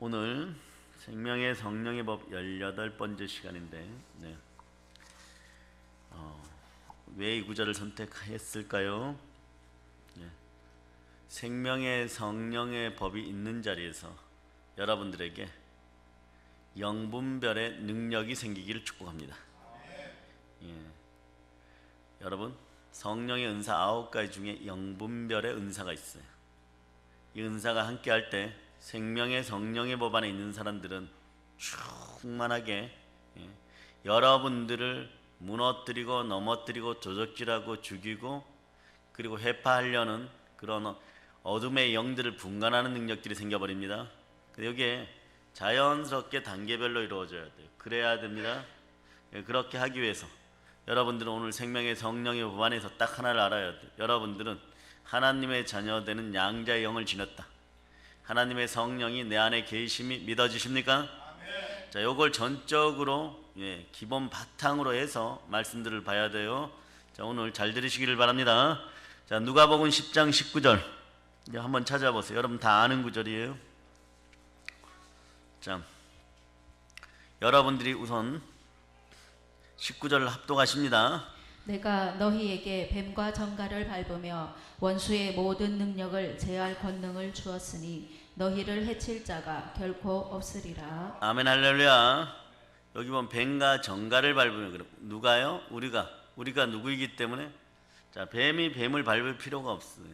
오늘 생명의 성령의 법 18번째 시간인데 왜 이 구절을 선택했을까요? 생명의 성령의 법이 있는 자리에서 여러분들에게 영분별의 능력이 생기기를 축복합니다. 여러분, 성령의 은사 9가지 중에 영분별의 은사가 있어요. 이 은사가 함께 할 때 생명의 성령의 법 안에 있는 사람들은 충만하게 여러분들을 무너뜨리고 넘어뜨리고 도적질하고 죽이고 그리고 회파하려는 그런 어둠의 영들을 분간하는 능력들이 생겨버립니다. 여기에 자연스럽게 단계별로 이루어져야 돼요. 그래야 됩니다. 그렇게 하기 위해서 여러분들은 오늘 생명의 성령의 법 안에서 딱 하나를 알아야 돼요. 여러분들은 하나님의 자녀되는 양자의 영을 지녔다. 하나님의 성령이 내 안에 계심이 믿어지십니까? 자, 요걸 전적으로 기본 바탕으로 해서 말씀들을 봐야 돼요. 자, 오늘 잘 들으시기를 바랍니다. 자, 누가복음 10장 19절 이제 한번 찾아보세요. 여러분 다 아는 구절이에요. 자, 여러분들이 우선 19절을 합독하십니다. 내가 너희에게 뱀과 정갈을 밟으며 원수의 모든 능력을 제할 권능을 주었으니 너희를 해칠 자가 결코 없으리라. 아멘 할렐루야. 여기 보면 뱀과 정갈을 밟으면 누가요? 우리가 누구이기 때문에 자, 뱀이 뱀을 밟을 필요가 없어요.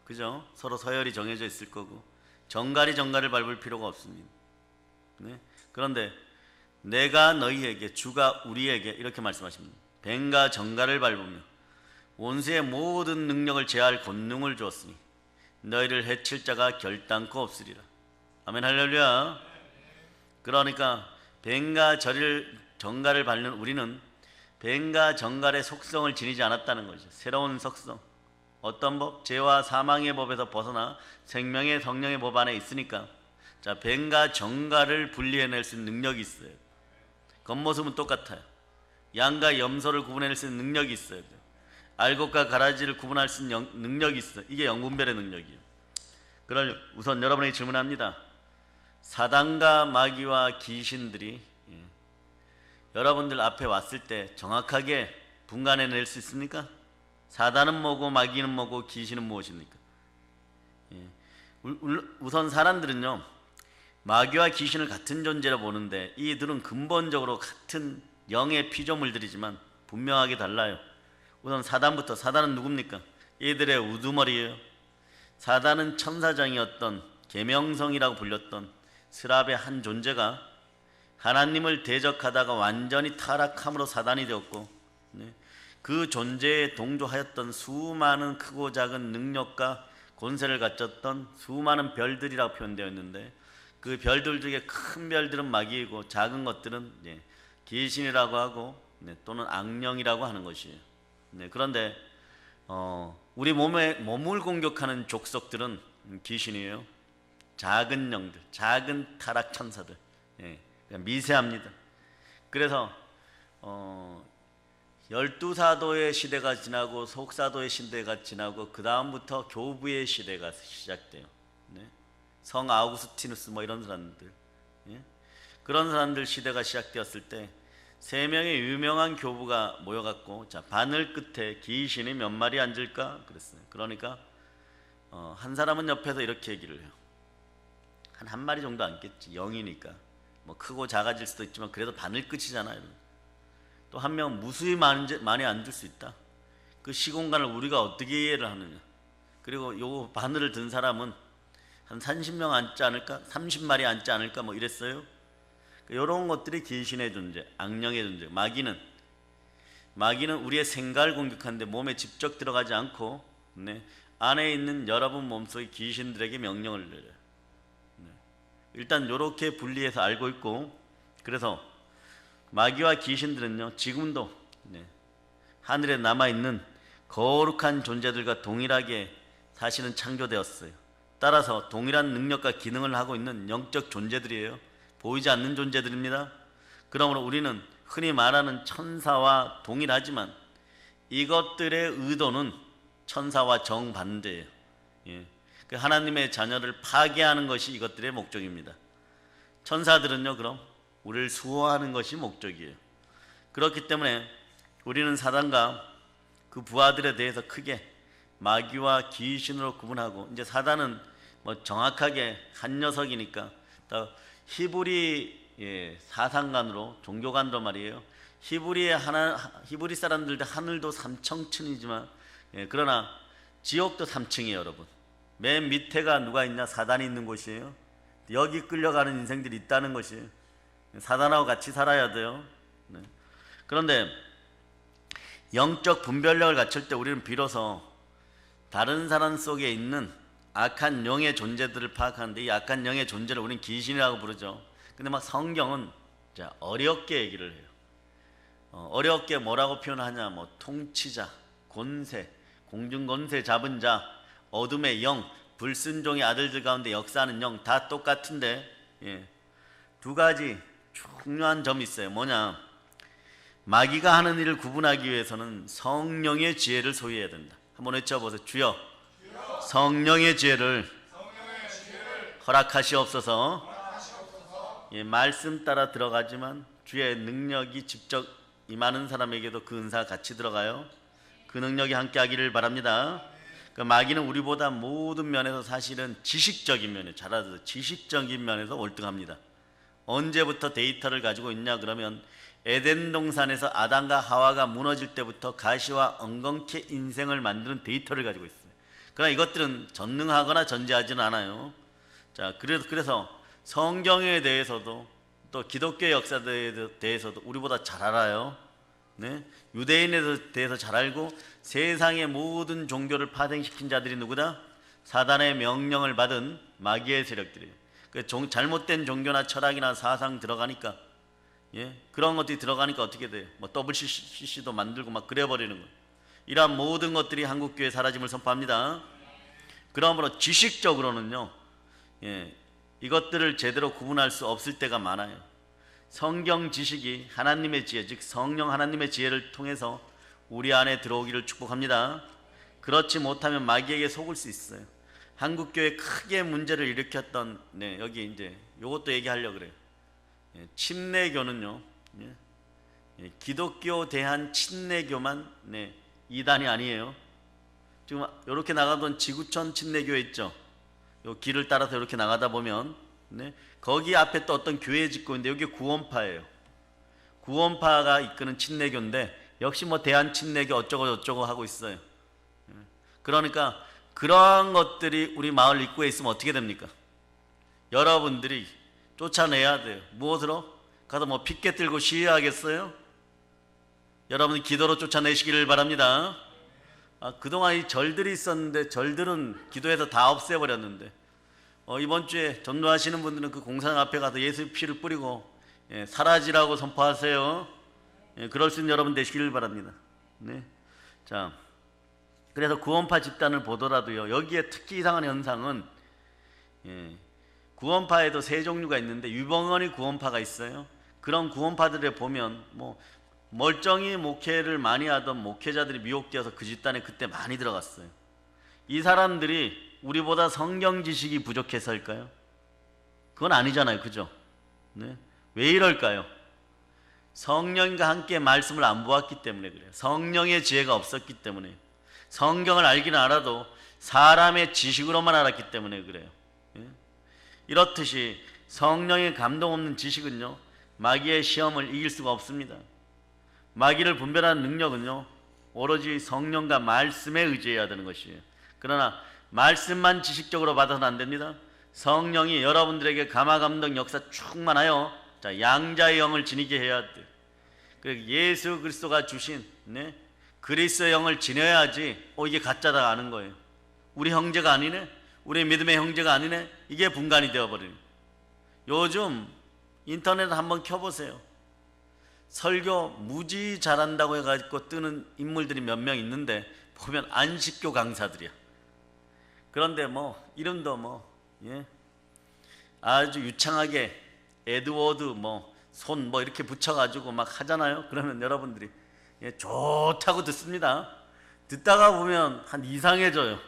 그죠? 서로 서열이 정해져 있을 거고 정갈이 정갈을 밟을 필요가 없습니다. 그런데 내가 너희에게, 주가 우리에게 이렇게 말씀하십니다. 뱀과 정갈을 밟으며 원수의 모든 능력을 제할 권능을 주었으니 너희를 해칠 자가 결단코 없으리라. 아멘 할렐루야. 그러니까 뱀과 정갈을 밟는 우리는 뱀과 정갈의 속성을 지니지 않았다는 거죠. 새로운 속성, 어떤 법? 죄와 사망의 법에서 벗어나 생명의 성령의 법 안에 있으니까 자, 뱀과 정갈을 분리해낼 수 있는 능력이 있어요. 겉모습은 똑같아요. 양과 염소를 구분해낼 수 있는 능력이 있어야 돼요. 알곡과 가라지를 구분할 수 있는 능력이 있어요. 이게 영분별의 능력이에요. 그럼 우선 여러분에게 질문합니다. 사단과 마귀와 귀신들이 여러분들 앞에 왔을 때 정확하게 분간해낼 수 있습니까? 사단은 뭐고 마귀는 뭐고 귀신은 무엇입니까? 우선 사람들은요, 마귀와 귀신을 같은 존재로 보는데 이들은 근본적으로 같은 영의 피조물들이지만 분명하게 달라요. 우선 사단부터. 사단은 누굽니까? 이들의 우두머리예요. 사단은 천사장이었던 계명성이라고 불렸던 스랍의 한 존재가 하나님을 대적하다가 완전히 타락함으로 사단이 되었고 그 존재에 동조하였던 수많은 크고 작은 능력과 권세를 갖췄던 수많은 별들이라고 표현되어 있는데 그 별들 중에 큰 별들은 마귀이고 작은 것들은 귀신이라고 하고 또는 악령이라고 하는 것이에요. 그런데 우리 몸을 공격하는 족속들은 귀신이에요. 작은 영들, 작은 타락 천사들, 미세합니다. 그래서 12사도의 시대가 지나고 속사도의 시대가 지나고 그 다음부터 교부의 시대가 시작돼요. 성 아우구스티누스 뭐 이런 사람들, 그런 사람들 시대가 시작되었을 때 세 명의 유명한 교부가 모여갖고 자, 바늘 끝에 귀신이 몇 마리 앉을까 그랬어요. 그러니까 한 사람은 옆에서 이렇게 얘기를 해요. 한 마리 정도 앉겠지. 영이니까 뭐 크고 작아질 수도 있지만 그래도 바늘 끝이잖아요. 또 한 명은 무수히 많이 앉을 수 있다. 그 시공간을 우리가 어떻게 이해를 하느냐. 그리고 요 바늘을 든 사람은 한 30명 앉지 않을까? 30마리 앉지 않을까? 뭐 이랬어요. 이런 것들이 귀신의 존재, 악령의 존재. 마귀는 우리의 생각을 공격하는데 몸에 직접 들어가지 않고 안에 있는 여러분 몸속의 귀신들에게 명령을 내려요. 일단 이렇게 분리해서 알고 있고, 그래서 마귀와 귀신들은요 지금도 하늘에 남아있는 거룩한 존재들과 동일하게 사실은 창조되었어요. 따라서 동일한 능력과 기능을 하고 있는 영적 존재들이에요. 보이지 않는 존재들입니다. 그러므로 우리는 흔히 말하는 천사와 동일하지만 이것들의 의도는 천사와 정반대예요. 하나님의 자녀를 파괴하는 것이 이것들의 목적입니다. 천사들은요, 그럼 우리를 수호하는 것이 목적이에요. 그렇기 때문에 우리는 사단과 그 부하들에 대해서 크게 마귀와 귀신으로 구분하고, 이제 사단은 뭐 정확하게 한 녀석이니까 또 히브리 사상관으로, 종교관으로 말이에요. 히브리 사람들도 하늘도 삼층이지만 그러나 지옥도 3층이에요, 여러분. 맨 밑에가 누가 있냐? 사단이 있는 곳이에요. 여기 끌려가는 인생들이 있다는 것이에요. 사단하고 같이 살아야 돼요. 네. 그런데 영적 분별력을 갖출 때 우리는 비로소 다른 사람 속에 있는 악한 영의 존재들을 파악하는데, 이 악한 영의 존재를 우리는 귀신이라고 부르죠. 근데 막 성경은 어렵게 얘기를 해요. 어렵게 뭐라고 표현하냐? 뭐 통치자, 권세, 공중권세 잡은 자, 어둠의 영, 불순종의 아들들 가운데 역사하는 영, 다 똑같은데 두 가지 중요한 점이 있어요. 뭐냐? 마귀가 하는 일을 구분하기 위해서는 성령의 지혜를 소유해야 된다. 한번 외쳐보세요. 주여, 성령의 지혜를 허락하시옵소서. 말씀 따라 들어가지만 주의 능력이 직접 임하는 사람에게도 그 은사가 같이 들어가요. 그 능력이 함께 하기를 바랍니다. 그러니까 마귀는 우리보다 모든 면에서 사실은 지식적인 면에 잘 알아서 지식적인 면에서 월등합니다. 언제부터 데이터를 가지고 있냐 그러면 에덴 동산에서 아담과 하와가 무너질 때부터 가시와 엉겅퀴 인생을 만드는 데이터를 가지고 있어요. 그러나 이것들은 전능하거나 전제하지는 않아요. 자, 그래서 성경에 대해서도 또 기독교의 역사에 대해서도 우리보다 잘 알아요. 네? 유대인에 대해서 잘 알고 세상의 모든 종교를 파생시킨 자들이 누구다? 사단의 명령을 받은 마귀의 세력들이에요. 잘못된 종교나 철학이나 사상 들어가니까 그런 것들이 들어가니까 어떻게 돼요? 뭐 WCC도 만들고 막 그래버리는 거예요. 이러한 모든 것들이 한국교회 사라짐을 선포합니다. 그러므로 지식적으로는요, 이것들을 제대로 구분할 수 없을 때가 많아요. 성경 지식이 하나님의 지혜, 즉 성령 하나님의 지혜를 통해서 우리 안에 들어오기를 축복합니다. 그렇지 못하면 마귀에게 속을 수 있어요. 한국교회 크게 문제를 일으켰던 여기 이제 요것도 얘기하려고 그래요. 침례교는요, 기독교 대한 침례교만 이단이 아니에요. 지금 이렇게 나가던 지구촌 침례교회 있죠. 요 길을 따라서 이렇게 나가다 보면 거기 앞에 또 어떤 교회 짓고 있는데 여기 구원파예요. 구원파가 이끄는 침례교인데 역시 뭐 대한 침례교 어쩌고 저쩌고 하고 있어요. 그러니까 그러한 것들이 우리 마을 입구에 있으면 어떻게 됩니까? 여러분들이 쫓아내야 돼요. 무엇으로? 가서 뭐 피켓 들고 시위하겠어요? 여러분 기도로 쫓아내시기를 바랍니다. 그동안 이 절들이 있었는데 절들은 기도해서 다 없애버렸는데 이번 주에 전도하시는 분들은 그 공산 앞에 가서 예수의 피를 뿌리고 사라지라고 선포하세요. 그럴 수 있는 여러분 되시기를 바랍니다. 네. 자, 그래서 구원파 집단을 보더라도요, 여기에 특히 이상한 현상은 구원파에도 세 종류가 있는데 유병헌이 구원파가 있어요. 그런 구원파들에 보면 뭐 멀쩡히 목회를 많이 하던 목회자들이 미혹되어서 그 집단에 그때 많이 들어갔어요. 이 사람들이 우리보다 성경 지식이 부족해서일까요? 그건 아니잖아요, 그죠? 네. 왜 이럴까요? 성령과 함께 말씀을 안 보았기 때문에 그래요. 성령의 지혜가 없었기 때문에. 성경을 알기는 알아도 사람의 지식으로만 알았기 때문에 그래요. 이렇듯이 성령의 감동 없는 지식은요, 마귀의 시험을 이길 수가 없습니다. 마귀를 분별하는 능력은요, 오로지 성령과 말씀에 의지해야 되는 것이에요. 그러나 말씀만 지식적으로 받아서는 안 됩니다. 성령이 여러분들에게 감화감동 역사 충만하여 양자의 영을 지니게 해야 돼요. 예수 그리스도가 주신 그리스도의 영을 지녀야지 이게 가짜다 아는 거예요. 우리 형제가 아니네, 우리 믿음의 형제가 아니네, 이게 분간이 되어버리는. 요즘 인터넷 한번 켜보세요. 설교 무지 잘한다고 해가지고 뜨는 인물들이 몇 명 있는데 보면 안식교 강사들이야. 그런데 뭐 이름도 아주 유창하게 에드워드 손 이렇게 붙여가지고 막 하잖아요. 그러면 여러분들이 좋다고 듣습니다. 듣다가 보면 한 이상해져요.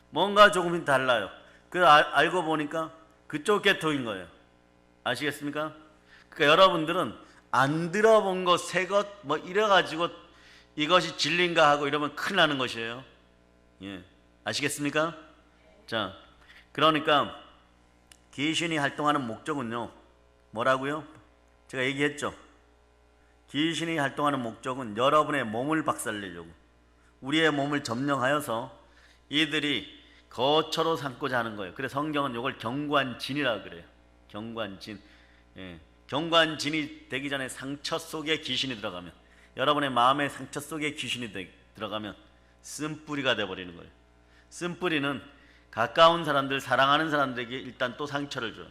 뭔가 조금은 달라요. 알고 보니까 그쪽 계통인 거예요. 아시겠습니까? 그러니까 여러분들은 안 들어본 것, 새 것, 뭐 이래가지고 이것이 진리인가 하고 이러면 큰일 나는 것이에요. 예, 아시겠습니까? 자, 그러니까 귀신이 활동하는 목적은요, 뭐라고요? 제가 얘기했죠. 귀신이 활동하는 목적은 여러분의 몸을 박살내려고, 우리의 몸을 점령하여서 이들이 거처로 삼고자 하는 거예요. 그래서 성경은 이걸 경관진이라고 그래요. 경관진. 예. 경관진이 되기 전에 상처 속에 귀신이 들어가면, 여러분의 마음의 상처 속에 귀신이 들어가면 쓴뿌리가 되어버리는 거예요. 쓴뿌리는 가까운 사람들, 사랑하는 사람들에게 일단 또 상처를 줘요.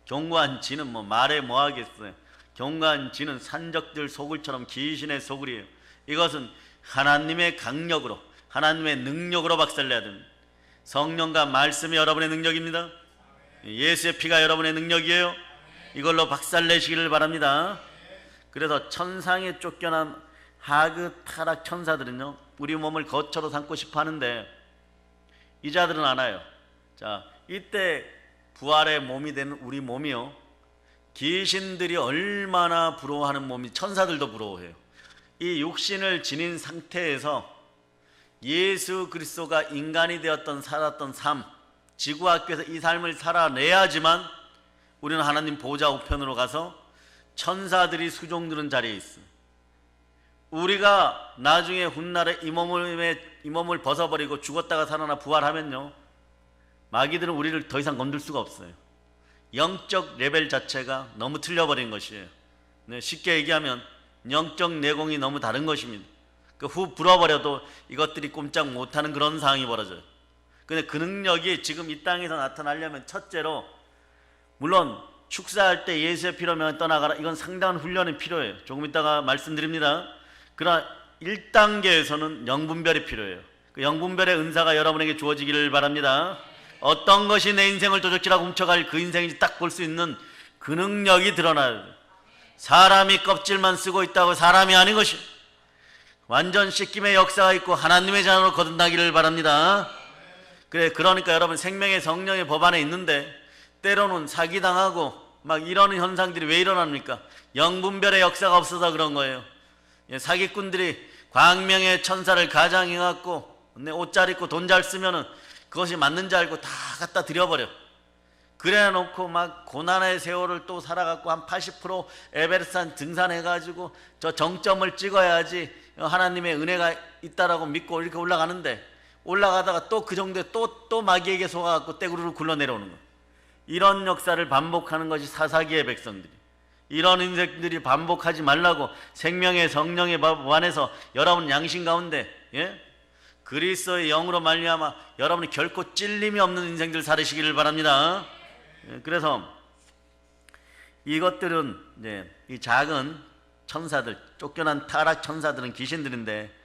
경관진은 뭐 말해 뭐 하겠어요. 경관진은 산적들 소굴처럼 귀신의 소굴이에요. 이것은 하나님의 강력으로, 하나님의 능력으로 박살내야 됩니다. 성령과 말씀이 여러분의 능력입니다. 예수의 피가 여러분의 능력이에요. 이걸로 박살내시기를 바랍니다. 그래서 천상에 쫓겨난 하그 타락 천사들은요, 우리 몸을 거처로 삼고 싶어 하는데 이 자들은 알아요. 자, 이때 부활의 몸이 된 우리 몸이요, 귀신들이 얼마나 부러워하는 몸이, 천사들도 부러워해요. 이 육신을 지닌 상태에서 예수 그리스도가 인간이 되었던 살았던 삶, 지구학교에서 이 삶을 살아내야지만 우리는 하나님 보좌 우편으로 가서 천사들이 수종드는 자리에 있어요. 우리가 나중에 훗날에 이 몸을 벗어버리고 죽었다가 살아나 부활하면요, 마귀들은 우리를 더 이상 건들 수가 없어요. 영적 레벨 자체가 너무 틀려버린 것이에요. 네, 쉽게 얘기하면 영적 내공이 너무 다른 것입니다. 그 후 불어버려도 이것들이 꼼짝 못하는 그런 상황이 벌어져요. 근데 그 능력이 지금 이 땅에서 나타나려면 첫째로, 물론 축사할 때 예수의 피로면 떠나가라, 이건 상당한 훈련이 필요해요. 조금 이따가 말씀드립니다. 그러나 1단계에서는 영분별이 필요해요. 그 영분별의 은사가 여러분에게 주어지기를 바랍니다. 어떤 것이 내 인생을 도적질하고 훔쳐갈 그 인생인지 딱 볼 수 있는 그 능력이 드러나야 돼요. 사람이 껍질만 쓰고 있다고 사람이 아닌 것이, 완전 씻김의 역사가 있고 하나님의 자녀로 거듭나기를 바랍니다. 그러니까 여러분, 생명의 성령의 법 안에 있는데 때로는 사기당하고 막 이러는 현상들이 왜 일어납니까? 영분별의 역사가 없어서 그런 거예요. 사기꾼들이 광명의 천사를 가장해갖고 옷 잘 입고 돈 잘 쓰면은 그것이 맞는 줄 알고 다 갖다 드려버려. 그래 놓고 막 고난의 세월을 또 살아갖고 한 80% 에베레스트 등산해가지고 저 정점을 찍어야지 하나님의 은혜가 있다라고 믿고 이렇게 올라가는데, 올라가다가 또 그 정도에 또 마귀에게 속아갖고 떼구르르 굴러 내려오는 거예요. 이런 역사를 반복하는 것이 사사기의 백성들이. 이런 인생들이 반복하지 말라고 생명의 성령의 법 안에서 여러분 양심 가운데, 예? 그리스도의 영으로 말미암아 여러분이 결코 찔림이 없는 인생들 살으시기를 바랍니다. 예, 그래서 이것들은 이제 이 작은 천사들, 쫓겨난 타락 천사들은 귀신들인데,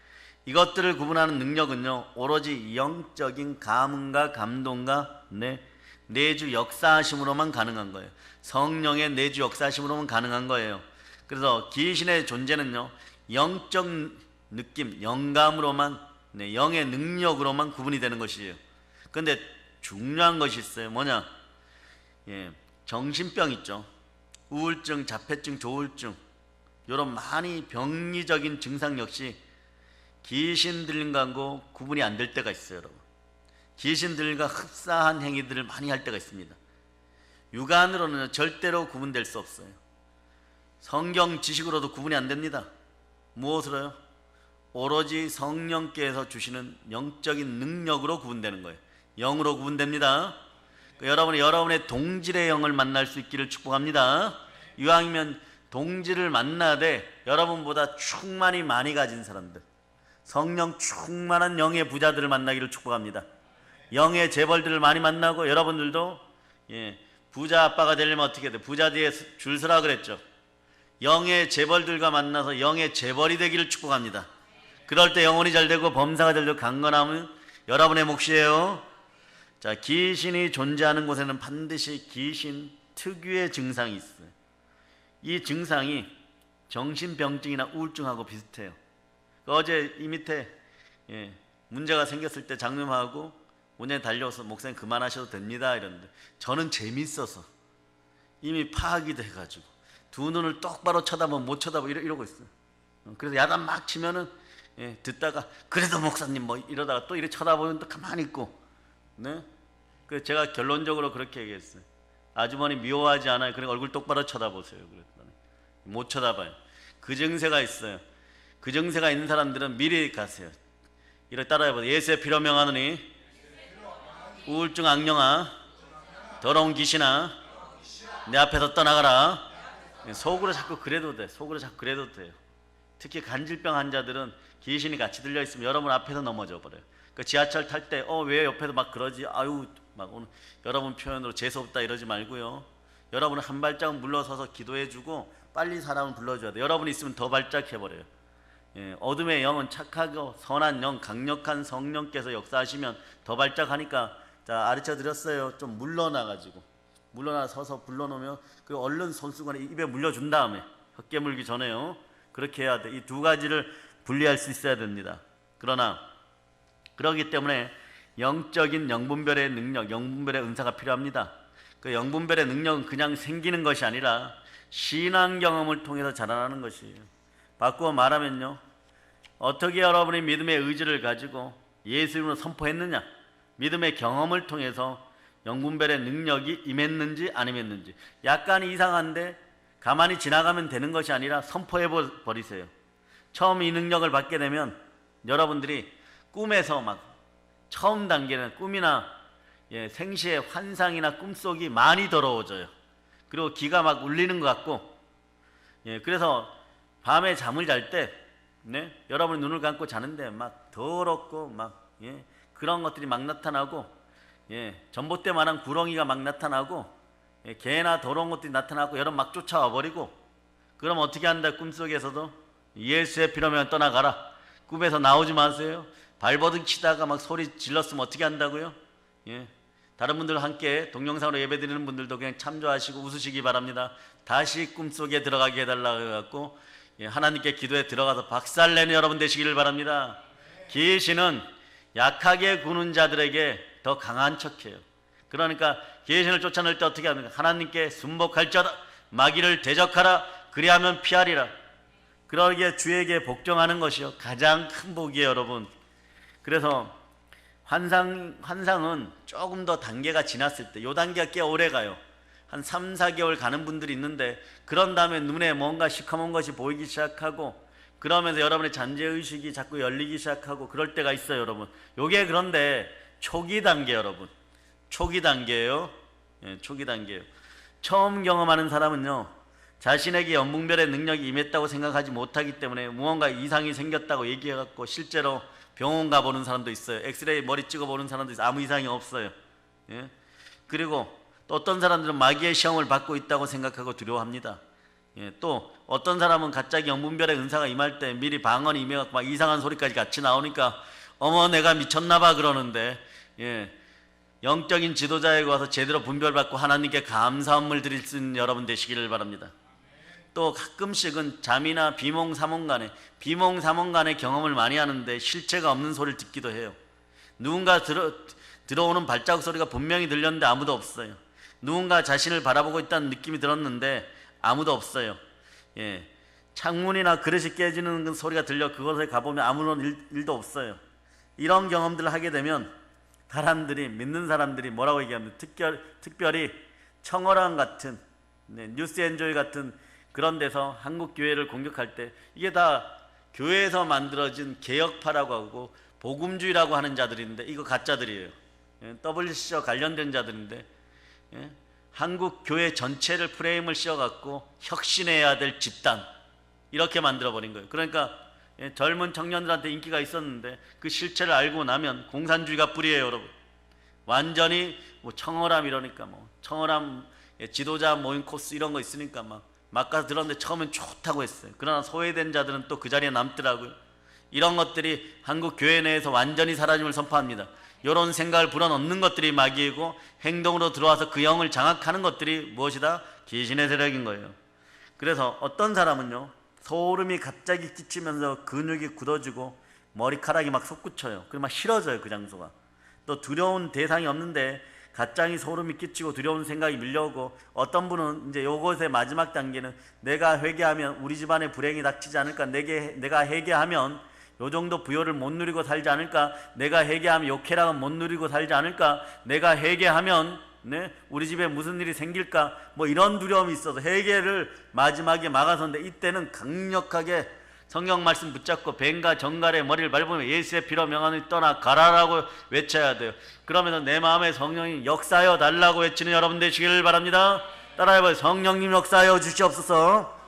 이것들을 구분하는 능력은요, 오로지 영적인 감흥과 감동과 내주 역사하심으로만 가능한 거예요. 성령의 내주 역사하심으로만 가능한 거예요. 그래서 귀신의 존재는요, 영적 느낌, 영감으로만, 영의 능력으로만 구분이 되는 것이에요. 그런데 중요한 것이 있어요. 뭐냐? 예, 정신병 있죠. 우울증, 자폐증, 조울증, 이런 많이 병리적인 증상 역시 귀신들과 구분이 안 될 때가 있어요, 여러분. 귀신들과 흡사한 행위들을 많이 할 때가 있습니다. 육안으로는 절대로 구분될 수 없어요. 성경 지식으로도 구분이 안 됩니다. 무엇으로요? 오로지 성령께서 주시는 영적인 능력으로 구분되는 거예요. 영으로 구분됩니다. 여러분이 여러분의 동질의 영을 만날 수 있기를 축복합니다. 이왕이면 동질을 만나되 여러분보다 충만히 많이 가진 사람들, 성령 충만한 영의 부자들을 만나기를 축복합니다. 영의 재벌들을 많이 만나고, 여러분들도 부자 아빠가 되려면 어떻게 돼? 부자 뒤에 줄 서라 그랬죠. 영의 재벌들과 만나서 영의 재벌이 되기를 축복합니다. 그럴 때 영혼이 잘 되고 범사가 잘 되고 강건함은 여러분의 몫이에요. 자, 귀신이 존재하는 곳에는 반드시 귀신 특유의 증상이 있어요. 이 증상이 정신병증이나 우울증하고 비슷해요. 어제 이 밑에 문제가 생겼을 때 장님하고 문제 달려와서 목사님 그만하셔도 됩니다 이러는데, 저는 재밌어서 이미 파악이 돼가지고 두 눈을 똑바로 쳐다보면 못 쳐다보고 이러고 있어요. 그래서 야단 막 치면은 듣다가 그래도 목사님 뭐 이러다가 또 이렇게 쳐다보면 또 가만히 있고, 네? 그래서 제가 결론적으로 그렇게 얘기했어요. 아주머니 미워하지 않아요. 그러니까 얼굴 똑바로 쳐다보세요. 그랬더니 못 쳐다봐요. 그 증세가 있어요. 그 증세가 있는 사람들은 미리 가세요. 이렇게 따라해보세요. 예수의 피로 명하노니 우울증 악령아 더러운 귀신아 내 앞에서 떠나가라. 속으로 자꾸 그래도 돼. 속으로 자꾸 그래도 돼요. 특히 간질병 환자들은 귀신이 같이 들려있으면 여러분 앞에서 넘어져 버려요. 그 지하철 탈 때 왜 옆에서 막 그러지? 아유 막 오늘 여러분 표현으로 재수없다 이러지 말고요. 여러분은 한 발짝 물러서서 기도해주고 빨리 사람을 불러줘야 돼요. 여러분이 있으면 더 발작해버려요. 어둠의 영은 착하고 선한 영, 강력한 성령께서 역사하시면 더 발작하니까, 자, 가르쳐 드렸어요. 좀 물러나가지고 물러나서서 불러놓으면 그 얼른 손수건에 입에 물려준 다음에 헛개 물기 전에요. 그렇게 해야 돼. 이 두 가지를 분리할 수 있어야 됩니다. 그러나 그러기 때문에 영적인 영분별의 능력, 영분별의 은사가 필요합니다. 그 영분별의 능력은 그냥 생기는 것이 아니라 신앙 경험을 통해서 자라나는 것이에요. 바꾸어 말하면요, 어떻게 여러분이 믿음의 의지를 가지고 예수 이름으로 선포했느냐, 믿음의 경험을 통해서 영분별의 능력이 임했는지 안 임했는지. 약간 이상한데 가만히 지나가면 되는 것이 아니라 선포해 버리세요. 처음 이 능력을 받게 되면 여러분들이 꿈에서 막 처음 단계는 꿈이나 생시의 환상이나 꿈속이 많이 더러워져요. 그리고 기가 막 울리는 것 같고, 그래서 밤에 잠을 잘 때 여러분이 눈을 감고 자는데 막 더럽고 막 그런 것들이 막 나타나고, 전봇대만한 구렁이가 막 나타나고, 개나 더러운 것들이 나타나고 여러분 막 쫓아와 버리고, 그럼 어떻게 한다? 꿈속에서도 예수의 피로면 떠나가라. 꿈에서 나오지 마세요. 발버둥 치다가 막 소리 질렀으면 어떻게 한다고요? 다른 분들 함께 동영상으로 예배드리는 분들도 그냥 참조하시고 웃으시기 바랍니다. 다시 꿈속에 들어가게 해달라고 해갖고 하나님께 기도에 들어가서 박살내는 여러분 되시기를 바랍니다. 귀신은 약하게 구는 자들에게 더 강한 척해요. 그러니까 귀신을 쫓아낼 때 어떻게 합니까? 하나님께 순복할지어다, 마귀를 대적하라, 그리하면 피하리라. 그러기에 주에게 복종하는 것이요 가장 큰 복이에요, 여러분. 그래서 환상은 조금 더 단계가 지났을 때, 요 단계가 꽤 오래 가요. 한 3, 4개월 가는 분들이 있는데, 그런 다음에 눈에 뭔가 시커먼 것이 보이기 시작하고, 그러면서 여러분의 잠재의식이 자꾸 열리기 시작하고 그럴 때가 있어요, 여러분. 요게 그런데 초기 단계, 여러분. 초기 단계예요. 초기 단계예요. 처음 경험하는 사람은요, 자신에게 영분별의 능력이 임했다고 생각하지 못하기 때문에 무언가 이상이 생겼다고 얘기해갖고 실제로 병원 가보는 사람도 있어요. 엑스레이 머리 찍어보는 사람도 있어요. 아무 이상이 없어요. 그리고 또 어떤 사람들은 마귀의 시험을 받고 있다고 생각하고 두려워합니다. 또 어떤 사람은 갑자기 영분별의 은사가 임할 때 미리 방언이 임해갖고 막 이상한 소리까지 같이 나오니까 어머 내가 미쳤나봐 그러는데, 영적인 지도자에게 와서 제대로 분별받고 하나님께 감사함을 드릴 수 있는 여러분 되시기를 바랍니다. 또 가끔씩은 잠이나 비몽사몽간에 경험을 많이 하는데 실체가 없는 소리를 듣기도 해요. 누군가 들어오는 발자국 소리가 분명히 들렸는데 아무도 없어요. 누군가 자신을 바라보고 있다는 느낌이 들었는데 아무도 없어요. 창문이나 그릇이 깨지는 소리가 들려 그것에 가보면 아무런 일도 없어요. 이런 경험들을 하게 되면 믿는 사람들이 뭐라고 얘기하면 특별히 청어랑 같은 뉴스 엔조이 같은 그런 데서 한국 교회를 공격할 때, 이게 다 교회에서 만들어진 개혁파라고 하고 복음주의라고 하는 자들인데 이거 가짜들이에요. WCC와 관련된 자들인데, 한국 교회 전체를 프레임을 씌워갖고 혁신해야 될 집단 이렇게 만들어버린 거예요. 그러니까 젊은 청년들한테 인기가 있었는데 그 실체를 알고 나면 공산주의가 뿌리예요, 여러분. 완전히 뭐 청어람 이러니까 청어람 지도자 모임 코스 이런 거 있으니까 막 가서 들었는데 처음엔 좋다고 했어요. 그러나 소외된 자들은 또 그 자리에 남더라고요. 이런 것들이 한국 교회 내에서 완전히 사라짐을 선포합니다. 이런 생각을 불어넣는 것들이 마귀이고, 행동으로 들어와서 그 영을 장악하는 것들이 무엇이다? 귀신의 세력인 거예요. 그래서 어떤 사람은요, 소름이 갑자기 끼치면서 근육이 굳어지고 머리카락이 막 솟구쳐요. 그리고 막 싫어져요, 그 장소가. 또 두려운 대상이 없는데 가짱이 소름이 끼치고 두려운 생각이 밀려오고, 어떤 분은 이제 요것의 마지막 단계는 내가 회개하면 우리 집안에 불행이 닥치지 않을까, 내가 회개하면 요 정도 부여를 못 누리고 살지 않을까, 내가 회개하면 요 쾌락은 못 누리고 살지 않을까, 내가 회개하면 우리 집에 무슨 일이 생길까, 뭐 이런 두려움이 있어서 회개를 마지막에 막아서는데, 이때는 강력하게 성경 말씀 붙잡고 뱀과 정갈의 머리를 밟으며 예수의 피로 명하니 떠나 가라라고 외쳐야 돼요. 그러면 내 마음에 성령이 역사하여 달라고 외치는 여러분 되시길 바랍니다. 따라해봐요. 성령님 역사하여 주시옵소서.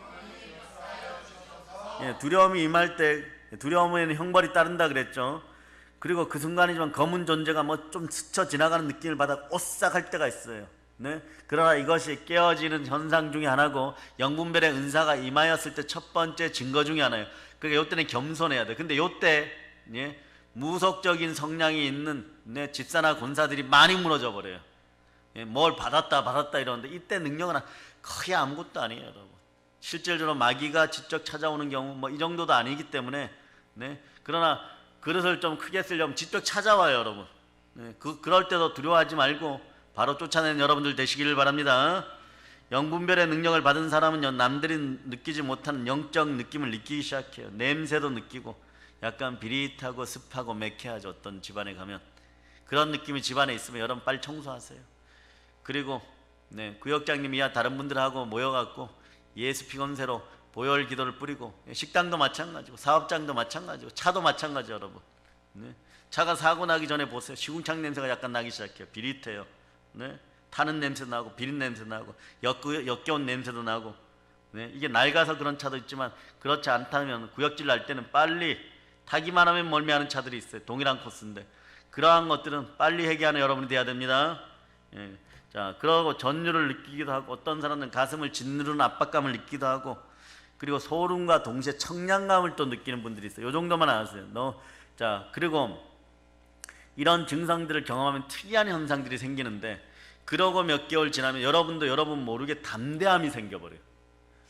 예, 두려움이 임할 때 두려움에는 형벌이 따른다 그랬죠. 그리고 그 순간이지만 검은 존재가 뭐 좀 스쳐 지나가는 느낌을 받아 오싹할 때가 있어요. 그러나 이것이 깨어지는 현상 중에 하나고, 영분별의 은사가 임하였을 때 첫 번째 증거 중에 하나예요. 그러니까 이때는 겸손해야 돼. 근데 이때 무속적인 성향이 있는 집사나 권사들이 많이 무너져 버려요. 뭘 받았다 이러는데, 이때 능력은 거의 아무것도 아니에요, 여러분. 실질적으로 마귀가 직접 찾아오는 경우 뭐 이 정도도 아니기 때문에, 그러나 그릇을 좀 크게 쓰려면 직접 찾아와요, 여러분. 그럴 때도 두려워하지 말고 바로 쫓아내는 여러분들 되시기를 바랍니다. 영분별의 능력을 받은 사람은요, 남들이 느끼지 못하는 영적 느낌을 느끼기 시작해요. 냄새도 느끼고, 약간 비릿하고 습하고 매캐하죠. 어떤 집안에 가면 그런 느낌이 집안에 있으면 여러분 빨리 청소하세요. 그리고 구역장님이야 다른 분들하고 모여갖고 예수 피검새로 보혈 기도를 뿌리고, 식당도 마찬가지고 사업장도 마찬가지고 차도 마찬가지 여러분. 차가 사고 나기 전에 보세요. 시궁창 냄새가 약간 나기 시작해요. 비릿해요. 타는 냄새 나고 비릿 냄새 나고 역겨운 냄새도 나고, 이게 낡아서 그런 차도 있지만 그렇지 않다면 구역질 날 때는 빨리 타기만 하면 멀미하는 차들이 있어요. 동일한 코스인데 그러한 것들은 빨리 회개하는 여러분이 돼야 됩니다. 자, 그러고 전율을 느끼기도 하고, 어떤 사람은 가슴을 짓누르는 압박감을 느끼기도 하고, 그리고 소름과 동시에 청량감을 또 느끼는 분들이 있어요. 요 정도만 아세요. 자, 그리고 이런 증상들을 경험하면 특이한 현상들이 생기는데, 그러고 몇 개월 지나면 여러분도 여러분 모르게 담대함이 생겨버려요.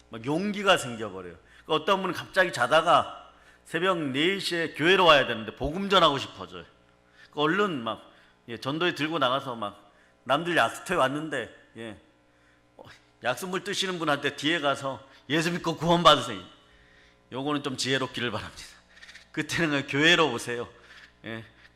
막 용기가 생겨버려요. 어떤 분은 갑자기 자다가 새벽 4시에 교회로 와야 되는데 복음 전하고 싶어져요. 얼른 막 전도에 들고 나가서 막 남들 약수터에 왔는데 약수물 뜨시는 분한테 뒤에 가서 예수 믿고 구원 받으세요. 요거는 좀 지혜롭기를 바랍니다. 그때는 교회로 오세요.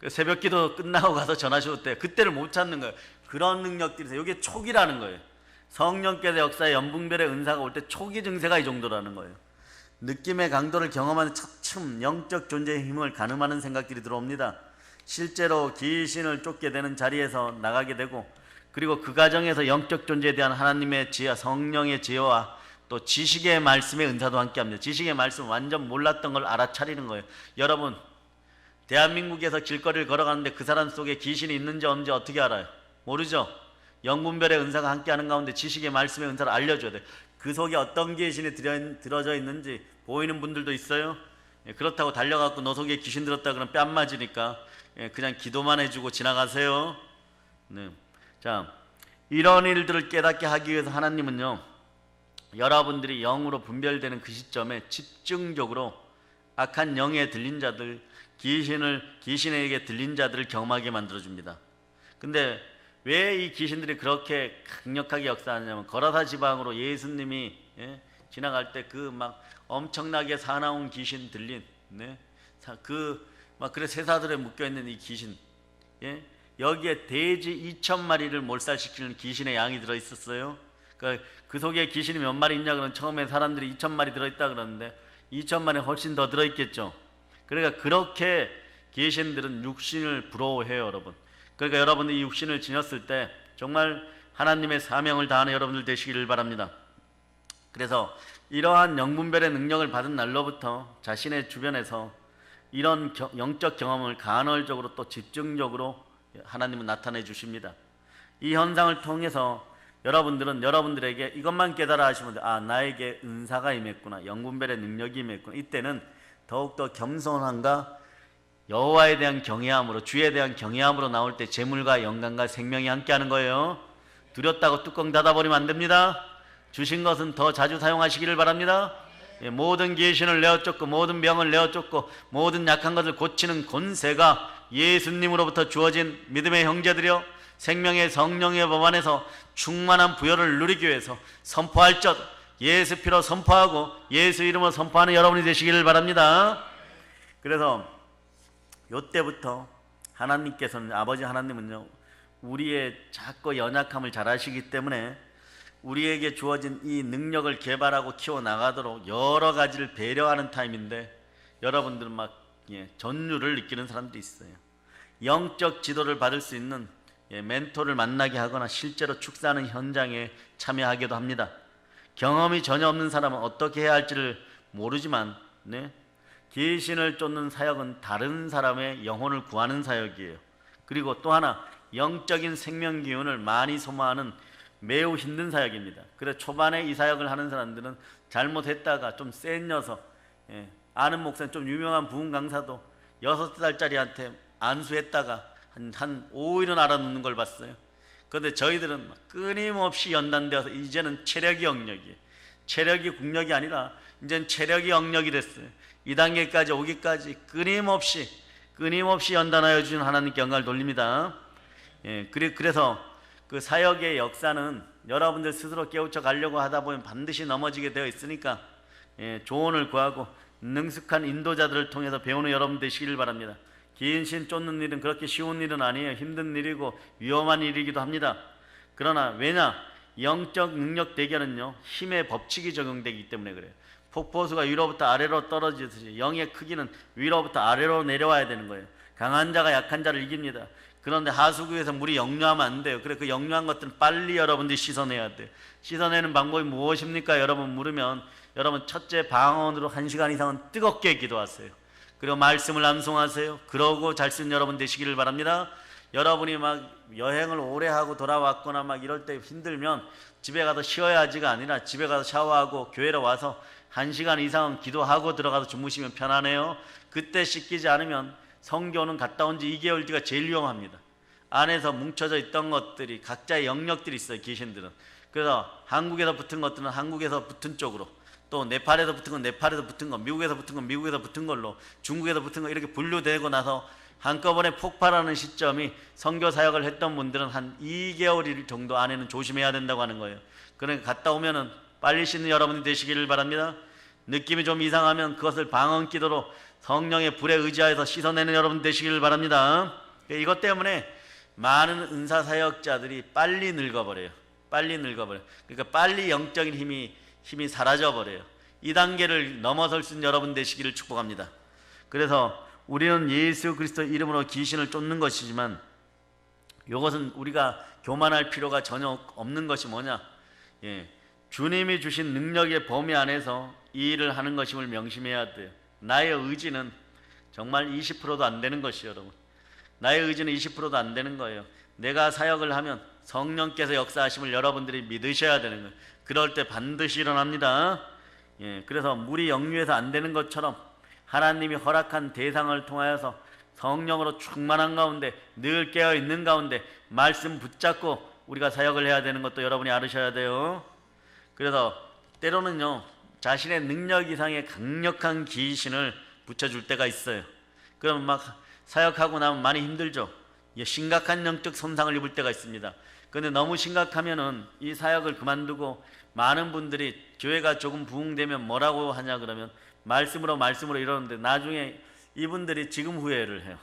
새벽 기도 끝나고 가서 전하셔도 돼요. 그때를 못 찾는 거예요. 그런 능력들이 있어요. 이게 초기라는 거예요. 성령께서 역사에 영분별의 은사가 올 때 초기 증세가 이 정도라는 거예요. 느낌의 강도를 경험하는 차츰 영적 존재의 힘을 가늠하는 생각들이 들어옵니다. 실제로 귀신을 쫓게 되는 자리에서 나가게 되고, 그리고 그 과정에서 영적 존재에 대한 하나님의 지혜, 성령의 지혜와 또 지식의 말씀의 은사도 함께합니다. 지식의 말씀, 완전 몰랐던 걸 알아차리는 거예요. 여러분, 대한민국에서 길거리를 걸어가는데 그 사람 속에 귀신이 있는지 없는지 어떻게 알아요? 모르죠? 영분별의 은사가 함께하는 가운데 지식의 말씀의 은사를 알려줘야 돼요. 그 속에 어떤 귀신이 들어져 있는지 보이는 분들도 있어요. 그렇다고 달려가고 너 속에 귀신 들었다 그러면 뺨 맞으니까 그냥 기도만 해주고 지나가세요. 자, 이런 일들을 깨닫게 하기 위해서 하나님은요, 여러분들이 영으로 분별되는 그 시점에 집중적으로 악한 영에 들린 자들, 귀신에게 들린 자들을 경험하게 만들어줍니다. 근데 왜 이 귀신들이 그렇게 강력하게 역사하냐면, 거라사 지방으로 예수님이 지나갈 때 그 막 엄청나게 사나운 귀신 들린 막 그래 새사들에 묶여 있는 이 귀신, 여기에 돼지 2,000마리를 몰살시키는 귀신의 양이 들어 있었어요. 그 속에 귀신이 몇 마리 있냐 그러면 처음에 사람들이 2,000마리 들어 있다 그러는데 2,000마리 훨씬 더 들어 있겠죠. 그러니까 그렇게 귀신들은 육신을 부러워해요, 여러분. 그러니까 여러분이 이 육신을 지녔을 때 정말 하나님의 사명을 다하는 여러분들 되시기를 바랍니다. 그래서 이러한 영분별의 능력을 받은 날로부터 자신의 주변에서 이런 영적 경험을 간헐적으로 또 집중적으로 하나님은 나타내 주십니다. 이 현상을 통해서 여러분들은 여러분들에게 이것만 깨달아 하시면 돼요. 아, 나에게 은사가 임했구나, 영분별의 능력이 임했구나. 이때는 더욱더 겸손함과 여호와에 대한 경외함으로, 주에 대한 경외함으로 나올 때 재물과 영광과 생명이 함께하는 거예요. 두렵다고 뚜껑 닫아버리면 안 됩니다. 주신 것은 더 자주 사용하시기를 바랍니다. 모든 귀신을 내어쫓고 모든 병을 내어쫓고 모든 약한 것을 고치는 권세가 예수님으로부터 주어진 믿음의 형제들이여, 생명의 성령의 법 안에서 충만한 부여를 누리기 위해서 선포할 것, 예수 피로 선포하고 예수 이름으로 선포하는 여러분이 되시기를 바랍니다. 그래서 요때부터 하나님께서는, 아버지 하나님은요, 우리의 작고 연약함을 잘 아시기 때문에 우리에게 주어진 이 능력을 개발하고 키워나가도록 여러 가지를 배려하는 타임인데, 여러분들은 막 전율을 느끼는 사람도 있어요. 영적 지도를 받을 수 있는 멘토를 만나게 하거나 실제로 축사하는 현장에 참여하기도 합니다. 경험이 전혀 없는 사람은 어떻게 해야 할지를 모르지만 귀신을 쫓는 사역은 다른 사람의 영혼을 구하는 사역이에요. 그리고 또 하나, 영적인 생명 기운을 많이 소모하는 매우 힘든 사역입니다. 그래서 초반에 이 사역을 하는 사람들은 잘못했다가 좀 센 녀석, 아는 목사님, 좀 유명한 부흥 강사도 6살짜리한테 안수했다가 한 5일은 알아놓는 걸 봤어요. 그런데 저희들은 끊임없이 연단되어서 이제는 체력이 영역이에요. 체력이 국력이 아니라 이제는 체력이 영역이 됐어요. 이 단계까지 오기까지 끊임없이 연단하여 주신 하나님께 영광을 돌립니다. 그래서 그 사역의 역사는 여러분들 스스로 깨우쳐 가려고 하다 보면 반드시 넘어지게 되어 있으니까 조언을 구하고 능숙한 인도자들을 통해서 배우는 여러분 되시길 바랍니다. 귀신 쫓는 일은 그렇게 쉬운 일은 아니에요. 힘든 일이고 위험한 일이기도 합니다. 그러나 왜냐? 영적 능력 대결은요, 힘의 법칙이 적용되기 때문에 그래요. 폭포수가 위로부터 아래로 떨어지듯이 영의 크기는 위로부터 아래로 내려와야 되는 거예요. 강한 자가 약한 자를 이깁니다. 그런데 하수구에서 물이 역류하면 안 돼요. 그래, 그 역류한 것들은 빨리 여러분들이 씻어내야 돼요. 씻어내는 방법이 무엇입니까? 여러분 물으면, 여러분 첫째, 방언으로 1시간 이상은 뜨겁게 기도하세요. 그리고 말씀을 암송하세요. 그러고 잘 쓰는 여러분 되시기를 바랍니다. 여러분이 막 여행을 오래 하고 돌아왔거나 막 이럴 때 힘들면 집에 가서 쉬어야지가 아니라 집에 가서 샤워하고 교회로 와서 1시간 이상은 기도하고 들어가서 주무시면 편하네요. 그때 씻기지 않으면 성교는 갔다 온 지 2개월 뒤가 제일 위험합니다. 안에서 뭉쳐져 있던 것들이 각자의 영역들이 있어요. 귀신들은. 그래서 한국에서 붙은 것들은 한국에서 붙은 쪽으로, 또 네팔에서 붙은 건 네팔에서 붙은 거, 미국에서 붙은 건 미국에서 붙은 걸로, 중국에서 붙은 거, 이렇게 분류되고 나서 한꺼번에 폭발하는 시점이, 선교 사역을 했던 분들은 한 2개월 정도 안에는 조심해야 된다고 하는 거예요. 그러니까 갔다 오면은 빨리 씻는 여러분이 되시기를 바랍니다. 느낌이 좀 이상하면 그것을 방언 기도로 성령의 불에 의지하여서 씻어내는 여러분 되시기를 바랍니다. 이것 때문에 많은 은사 사역자들이 빨리 늙어버려요. 그러니까 빨리 영적인 힘이 사라져버려요. 이 단계를 넘어설 수 있는 여러분 되시기를 축복합니다. 그래서 우리는 예수 그리스도 이름으로 귀신을 쫓는 것이지만, 이것은 우리가 교만할 필요가 전혀 없는 것이 뭐냐? 주님이 주신 능력의 범위 안에서 이 일을 하는 것임을 명심해야 돼요. 나의 의지는 정말 20%도 안 되는 것이에요, 여러분. 나의 의지는 20%도 안 되는 거예요. 내가 사역을 하면 성령께서 역사하심을 여러분들이 믿으셔야 되는 거예요. 그럴 때 반드시 일어납니다. 그래서 물이 역류해서 안 되는 것처럼 하나님이 허락한 대상을 통하여서 성령으로 충만한 가운데, 늘 깨어 있는 가운데 말씀 붙잡고 우리가 사역을 해야 되는 것도 여러분이 알으셔야 돼요. 그래서 때로는요, 자신의 능력 이상의 강력한 귀신을 붙여줄 때가 있어요. 그럼 막 사역하고 나면 많이 힘들죠. 심각한 영적 손상을 입을 때가 있습니다. 그런데 너무 심각하면은 이 사역을 그만두고, 많은 분들이 교회가 조금 부흥되면 뭐라고 하냐 그러면 말씀으로 이러는데, 나중에 이분들이 지금 후회를 해요.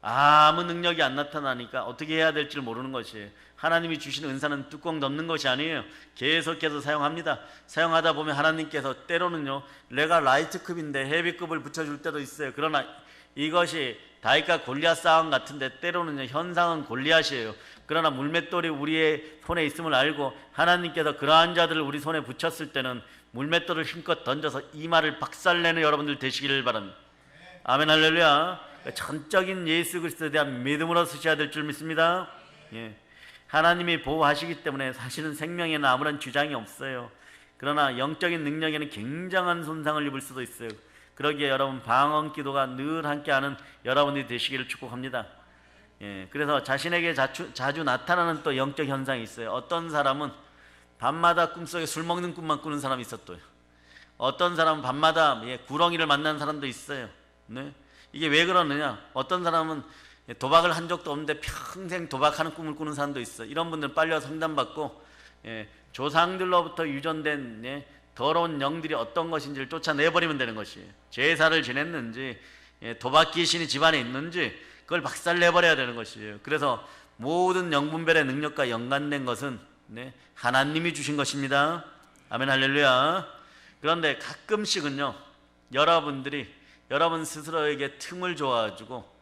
아무 능력이 안 나타나니까 어떻게 해야 될지 모르는 것이에요. 하나님이 주시는 은사는 뚜껑 덮는 것이 아니에요. 계속해서 사용합니다. 사용하다 보면 하나님께서 때로는요, 내가 라이트급인데 헤비급을 붙여줄 때도 있어요. 그러나 이것이 다윗과 골리앗 싸움 같은데, 때로는요, 현상은 골리앗이에요. 그러나 물맷돌이 우리의 손에 있음을 알고 하나님께서 그러한 자들을 우리 손에 붙였을 때는 물맷돌을 힘껏 던져서 이마를 박살내는 여러분들 되시기를 바랍니다. 아멘, 할렐루야. 전적인 예수 그리스도에 대한 믿음으로 쓰셔야 될 줄 믿습니다. 하나님이 보호하시기 때문에 사실은 생명에는 아무런 주장이 없어요. 그러나 영적인 능력에는 굉장한 손상을 입을 수도 있어요. 그러기에 여러분, 방언 기도가 늘 함께하는 여러분이 되시기를 축복합니다. 그래서 자신에게 자주 나타나는 또 영적 현상이 있어요. 어떤 사람은 밤마다 꿈속에 술 먹는 꿈만 꾸는 사람이 있었대요. 어떤 사람은 밤마다 구렁이를 만나는 사람도 있어요. 이게 왜 그러느냐? 어떤 사람은 도박을 한 적도 없는데 평생 도박하는 꿈을 꾸는 사람도 있어. 이런 분들은 빨리 와서 상담받고 조상들로부터 유전된 더러운 영들이 어떤 것인지를 쫓아내버리면 되는 것이에요. 제사를 지냈는지 도박 귀신이 집안에 있는지 그걸 박살내버려야 되는 것이에요. 그래서 모든 영분별의 능력과 연관된 것은 하나님이 주신 것입니다. 아멘 할렐루야. 그런데 가끔씩은요, 여러분들이 여러분 스스로에게 틈을 줘가지고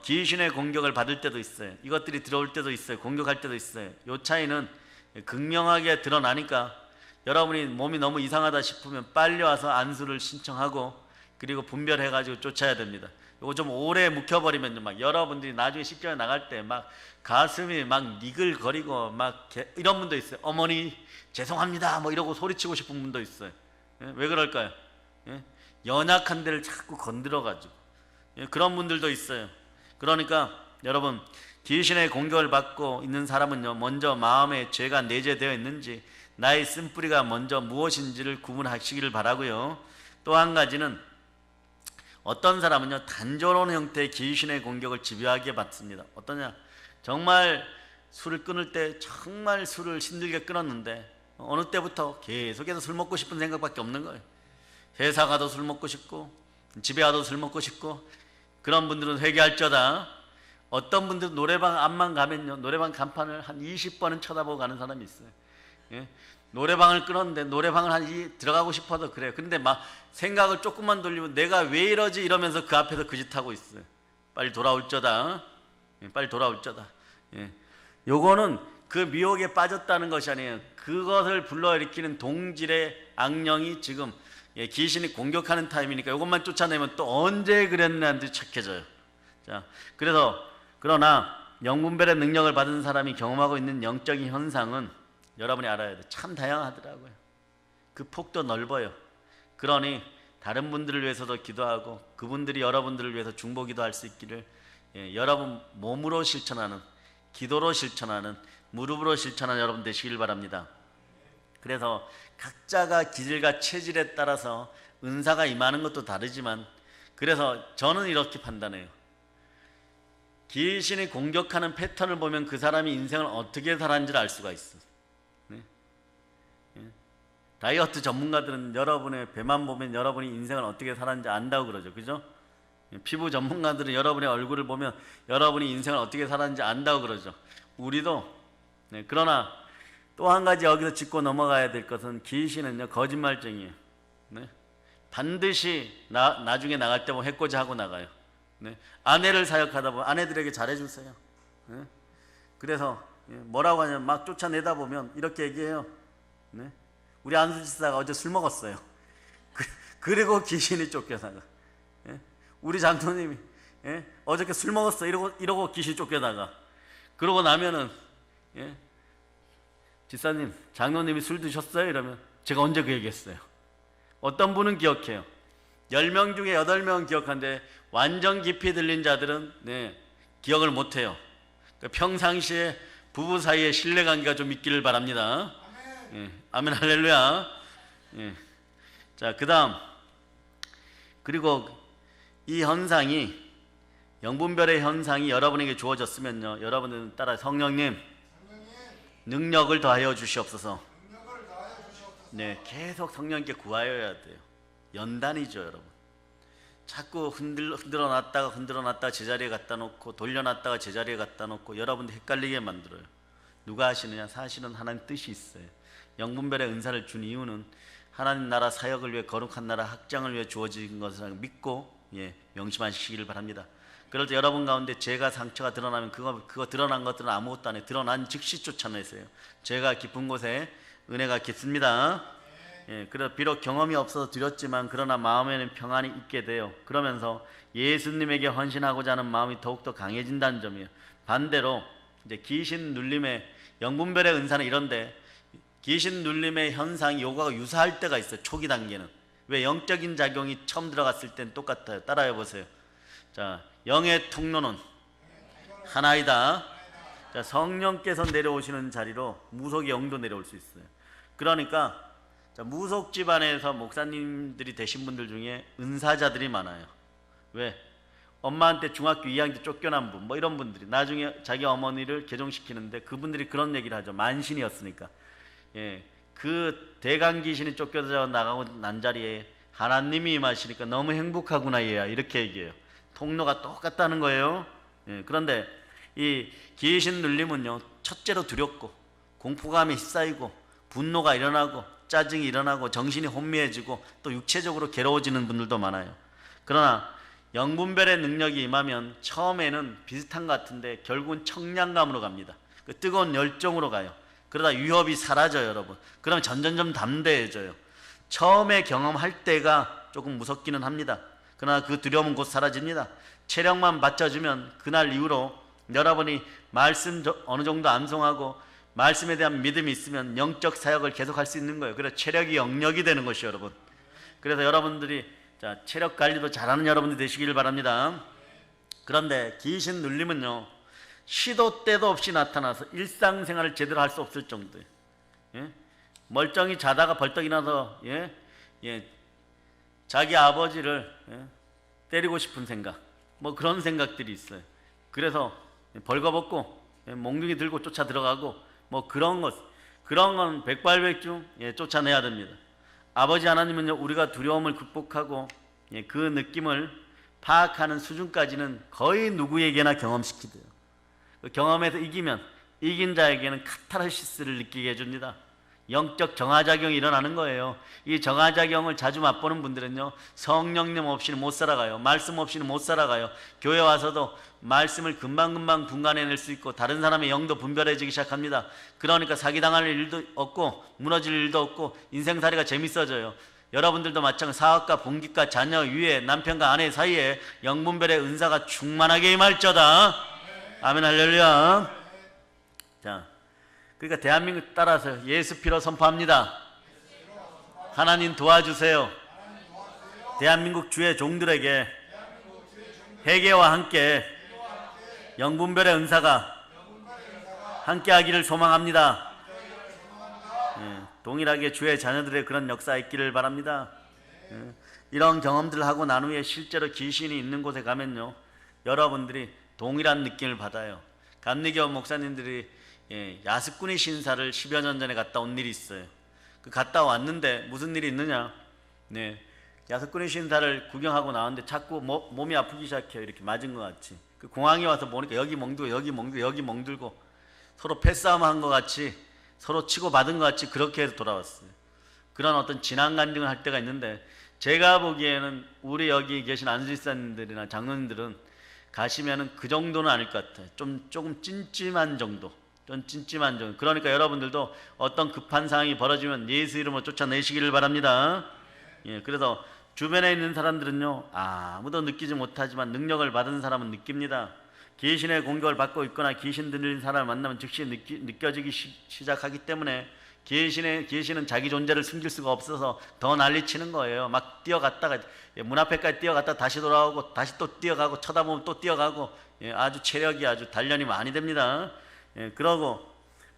귀신의 공격을 받을 때도 있어요. 이것들이 들어올 때도 있어요. 공격할 때도 있어요. 이 차이는 극명하게 드러나니까 여러분이 몸이 너무 이상하다 싶으면 빨리 와서 안수를 신청하고 그리고 분별해가지고 쫓아야 됩니다. 이거 좀 오래 묵혀버리면 막 여러분들이 나중에 십자가에 나갈 때 막 가슴이 막 니글거리고 막 이런 분도 있어요. 어머니 죄송합니다 뭐 이러고 소리치고 싶은 분도 있어요. 왜 그럴까요? 연약한 데를 자꾸 건드려가지고 그런 분들도 있어요. 그러니까 여러분, 귀신의 공격을 받고 있는 사람은요, 먼저 마음에 죄가 내재되어 있는지 나의 쓴뿌리가 먼저 무엇인지를 구분하시기를 바라고요. 또 한 가지는 어떤 사람은요, 단조로운 형태의 귀신의 공격을 집요하게 받습니다. 어떠냐? 정말 술을 끊을 때 정말 술을 힘들게 끊었는데 어느 때부터 계속해서 술 먹고 싶은 생각밖에 없는 거예요. 회사 가도 술 먹고 싶고 집에 가도 술 먹고 싶고. 그런 분들은 회개할저다. 어떤 분들은 노래방 앞만 가면요, 노래방 간판을 한 20번은 쳐다보고 가는 사람이 있어요. 노래방을 끊었는데 노래방을 들어가고 싶어도 그래요. 근데 막 생각을 조금만 돌리면 내가 왜 이러지 이러면서 그 앞에서 그 짓 하고 있어요. 빨리 돌아올저다. 빨리 돌아올저다. 요거는 그 미혹에 빠졌다는 것이 아니에요. 그것을 불러일으키는 동질의 악령이 지금 귀신이 공격하는 타임이니까 이것만 쫓아내면 또 언제 그랬나한테 착해져요. 자, 그러나 영분별의 능력을 받은 사람이 경험하고 있는 영적인 현상은 여러분이 알아야 돼요. 참 다양하더라고요. 그 폭도 넓어요. 그러니 다른 분들을 위해서도 기도하고 그분들이 여러분들을 위해서 중보기도할 수 있기를 여러분 몸으로 실천하는, 기도로 실천하는, 무릎으로 실천하는 여러분 되시길 바랍니다. 그래서 각자가 기질과 체질에 따라서 은사가 임하는 것도 다르지만, 그래서 저는 이렇게 판단해요. 귀신이 공격하는 패턴을 보면 그 사람이 인생을 어떻게 살았는지를 알 수가 있어. 다이어트 전문가들은 여러분의 배만 보면 여러분이 인생을 어떻게 살았는지 안다고 그러죠. 그죠? 피부 전문가들은 여러분의 얼굴을 보면 여러분이 인생을 어떻게 살았는지 안다고 그러죠. 우리도. 그러나 또 한 가지 여기서 짚고 넘어가야 될 것은 귀신은요, 거짓말쟁이에요. 반드시 나중에 나갈 때 보면 해코지 하고 나가요. 아내를 사역하다 보면 아내들에게 잘해주세요. 그래서 뭐라고 하냐면 막 쫓아내다 보면 이렇게 얘기해요. 우리 안수 집사가 어제 술 먹었어요. 그리고 귀신이 쫓겨나가. 우리 장로님이 어저께 술 먹었어 이러고 귀신이 쫓겨나가. 그러고 나면은 집사님 장로님이 술 드셨어요? 이러면 제가 언제 그 얘기했어요? 어떤 분은 기억해요. 10명 중에 8명은 기억하는데 완전 깊이 들린 자들은 기억을 못해요. 그러니까 평상시에 부부 사이에 신뢰관계가 좀 있기를 바랍니다. 아멘 할렐루야. 자, 그 다음, 그리고 이 현상이, 영분별의 현상이 여러분에게 주어졌으면요, 여러분은 따라 성령님 능력을 더하여 주시옵소서. 계속 성령님께 구하여야 돼요. 연단이죠, 여러분. 자꾸 흔들어 놨다가 제자리에 갖다 놓고 돌려놨다가 제자리에 갖다 놓고 여러분들 헷갈리게 만들어요. 누가 하시느냐? 사실은 하나님 뜻이 있어요. 영분별의 은사를 준 이유는 하나님 나라 사역을 위해, 거룩한 나라 확장을 위해 주어진 것을 믿고 명심하시기를 바랍니다. 그럴 때 여러분 가운데 죄가, 상처가 드러나면 그거 드러난 것들은 아무것도 안 해요. 드러난 즉시 쫓아내세요. 죄가 깊은 곳에 은혜가 깊습니다. 그래서 비록 경험이 없어서 드렸지만 그러나 마음에는 평안이 있게 돼요. 그러면서 예수님에게 헌신하고자 하는 마음이 더욱더 강해진다는 점이에요. 반대로 이제 귀신 눌림의, 영분별의 은사는 이런데 귀신 눌림의 현상이 요거하고 유사할 때가 있어요. 초기 단계는. 왜? 영적인 작용이 처음 들어갔을 땐 똑같아요. 따라해 보세요. 자, 영의 통로는 하나이다. 자, 성령께서 내려오시는 자리로 무속의 영도 내려올 수 있어요. 그러니까 자, 무속 집안에서 목사님들이 되신 분들 중에 은사자들이 많아요. 왜? 엄마한테 중학교 2학년 때 쫓겨난 분, 뭐 이런 분들이 나중에 자기 어머니를 개종시키는데 그분들이 그런 얘기를 하죠. 만신이었으니까. 예, 그 대강 귀신이 쫓겨져 나가고 난 자리에 하나님이 임하시니까 너무 행복하구나 얘야, 이렇게 얘기해요. 통로가 똑같다는 거예요. 예, 그런데 이 귀신 눌림은요, 첫째로 두렵고 공포감에 휩싸이고 분노가 일어나고 짜증이 일어나고 정신이 혼미해지고 또 육체적으로 괴로워지는 분들도 많아요. 그러나 영분별의 능력이 임하면 처음에는 비슷한 것 같은데 결국은 청량감으로 갑니다. 그 뜨거운 열정으로 가요. 그러다 위협이 사라져요, 여러분. 그러면 점점점 담대해져요. 처음에 경험할 때가 조금 무섭기는 합니다. 그러나 그 두려움은 곧 사라집니다. 체력만 받쳐주면 그날 이후로 여러분이 말씀 어느 정도 암송하고 말씀에 대한 믿음이 있으면 영적 사역을 계속할 수 있는 거예요. 그래서 체력이 영역이 되는 것이요, 여러분. 그래서 여러분들이 자, 체력 관리도 잘하는 여러분들 되시길 바랍니다. 그런데 귀신 눌림은요, 시도 때도 없이 나타나서 일상생활을 제대로 할 수 없을 정도예요. 예? 멀쩡히 자다가 벌떡 일어나서 자기 아버지를 때리고 싶은 생각, 뭐 그런 생각들이 있어요. 그래서 벌거벗고 몽둥이 들고 쫓아 들어가고 뭐 그런 건 백발백중 쫓아내야 됩니다. 아버지 하나님은요, 우리가 두려움을 극복하고 그 느낌을 파악하는 수준까지는 거의 누구에게나 경험시키대요. 그 경험에서 이기면 이긴 자에게는 카타르시스를 느끼게 해줍니다. 영적 정화작용이 일어나는 거예요. 이 정화작용을 자주 맛보는 분들은요, 성령님 없이는 못 살아가요. 말씀 없이는 못 살아가요. 교회 와서도 말씀을 금방금방 분간해낼 수 있고 다른 사람의 영도 분별해지기 시작합니다. 그러니까 사기당할 일도 없고 무너질 일도 없고 인생살이가 재밌어져요. 여러분들도 마찬가지. 사업과 본기과 자녀 위에 남편과 아내 사이에 영분별의 은사가 충만하게 임할저다. 아멘 할렐루야. 자, 그러니까 대한민국 따라서 예수 피로 선포합니다. 하나님 도와주세요. 대한민국 주의 종들에게 회개와 함께 영분별의 은사가 함께하기를 소망합니다. 동일하게 주의 자녀들의 그런 역사 있기를 바랍니다. 이런 경험들을 하고 난 후에 실제로 귀신이 있는 곳에 가면요, 여러분들이 동일한 느낌을 받아요. 감리교 목사님들이 야스쿠니 신사를 10여 년 전에 갔다 온 일이 있어요. 그 갔다 왔는데 무슨 일이 있느냐, 야스쿠니 신사를 구경하고 나왔는데 자꾸 몸이 아프기 시작해요. 이렇게 맞은 것 같이. 그 공항에 와서 보니까 여기 멍들고 여기 멍들고 여기 멍들고 서로 패싸움 한 것 같이, 서로 치고 받은 것 같이 그렇게 해서 돌아왔어요. 그런 어떤 진앙 간증을 할 때가 있는데, 제가 보기에는 우리 여기 계신 안수집사님들이나 장로님들은 가시면은 그 정도는 아닐 것 같아요. 조금 찜찜한 정도. 좀 찜찜한 정도. 그러니까 여러분들도 어떤 급한 상황이 벌어지면 예수 이름으로 쫓아내시기를 바랍니다. 그래서 주변에 있는 사람들은요, 아무도 느끼지 못하지만 능력을 받은 사람은 느낍니다. 귀신의 공격을 받고 있거나 귀신 들린 사람을 만나면 즉시 느껴지기 시작하기 때문에 귀신은 자기 존재를 숨길 수가 없어서 더 난리치는 거예요. 막 뛰어갔다가 문 앞에까지 뛰어갔다가 다시 돌아오고 다시 또 뛰어가고 쳐다보면 또 뛰어가고, 아주 체력이 아주 단련이 많이 됩니다. 그러고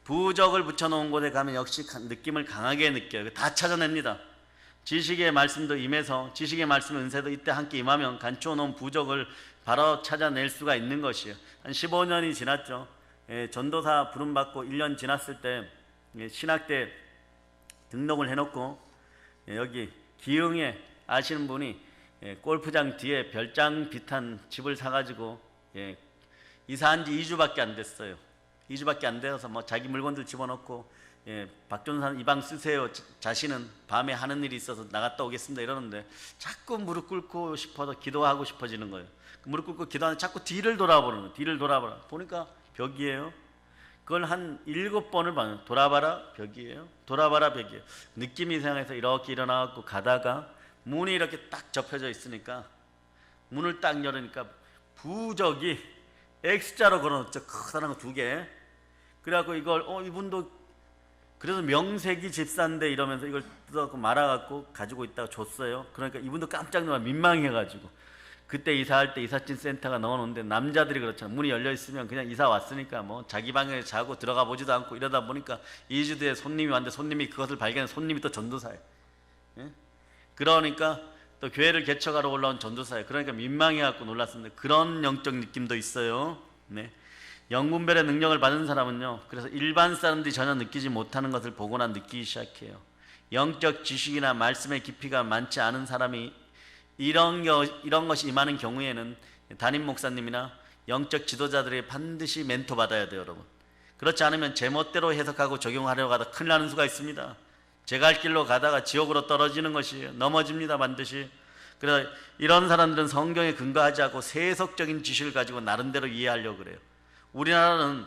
부적을 붙여놓은 곳에 가면 역시 느낌을 강하게 느껴요. 다 찾아냅니다. 지식의 말씀도 임해서 지식의 말씀 은혜도 이때 함께 임하면 간추어 놓은 부적을 바로 찾아낼 수가 있는 것이에요. 한 15년이 지났죠. 전도사 부름받고 1년 지났을 때 신학대 등록을 해놓고 여기 기흥에 아시는 분이 골프장 뒤에 별장 비탄 집을 사가지고 이사한 지 2주밖에 안 됐어요. 2주밖에 안 되어서 뭐 자기 물건들 집어넣고 박전산 이 방 쓰세요. 자신은 밤에 하는 일이 있어서 나갔다 오겠습니다 이러는데 자꾸 무릎 꿇고 싶어서 기도하고 싶어지는 거예요. 무릎 꿇고 기도하는데 자꾸 뒤를 돌아보는 거예요. 뒤를 돌아보라. 보니까 벽이에요. 그걸 한 7번을 봐요. 돌아봐라 벽이에요. 돌아봐라 벽이에요. 느낌이 이상해서 이렇게 일어나갖고 가다가 문이 이렇게 딱 접혀져 있으니까 문을 딱 열으니까 부적이 X자로 걸어놓죠. 커다란 거 2개. 그래갖고 이걸 이분도 그래서 명색이 집사인데 이러면서 이걸 뜯어갖고 말아갖고 가지고 있다가 줬어요. 그러니까 이분도 깜짝 놀라 민망해가지고 그때 이사할 때 이삿짐 센터가 넣어놓는데 남자들이 그렇잖아요. 문이 열려있으면 그냥 이사 왔으니까 뭐 자기 방에 자고 들어가 보지도 않고 이러다 보니까 2주 뒤에 손님이 왔는데 손님이 그것을 발견해 손님이 또 전도사예요. 그러니까 또 교회를 개척하러 올라온 전도사예요. 그러니까 민망해갖고 놀랐습니다. 그런 영적 느낌도 있어요. 네. 영분별의 능력을 받은 사람은요, 그래서 일반 사람들이 전혀 느끼지 못하는 것을 보거나 느끼기 시작해요. 영적 지식이나 말씀의 깊이가 많지 않은 사람이 이런 것이 임하는 경우에는 담임 목사님이나 영적 지도자들이 반드시 멘토 받아야 돼요, 여러분. 그렇지 않으면 제멋대로 해석하고 적용하려고 하다 큰일 나는 수가 있습니다. 제가 할 길로 가다가 지옥으로 떨어지는 것이에요. 넘어집니다, 반드시. 그래서 이런 사람들은 성경에 근거하지 않고 세속적인 지식을 가지고 나름대로 이해하려고 그래요. 우리나라는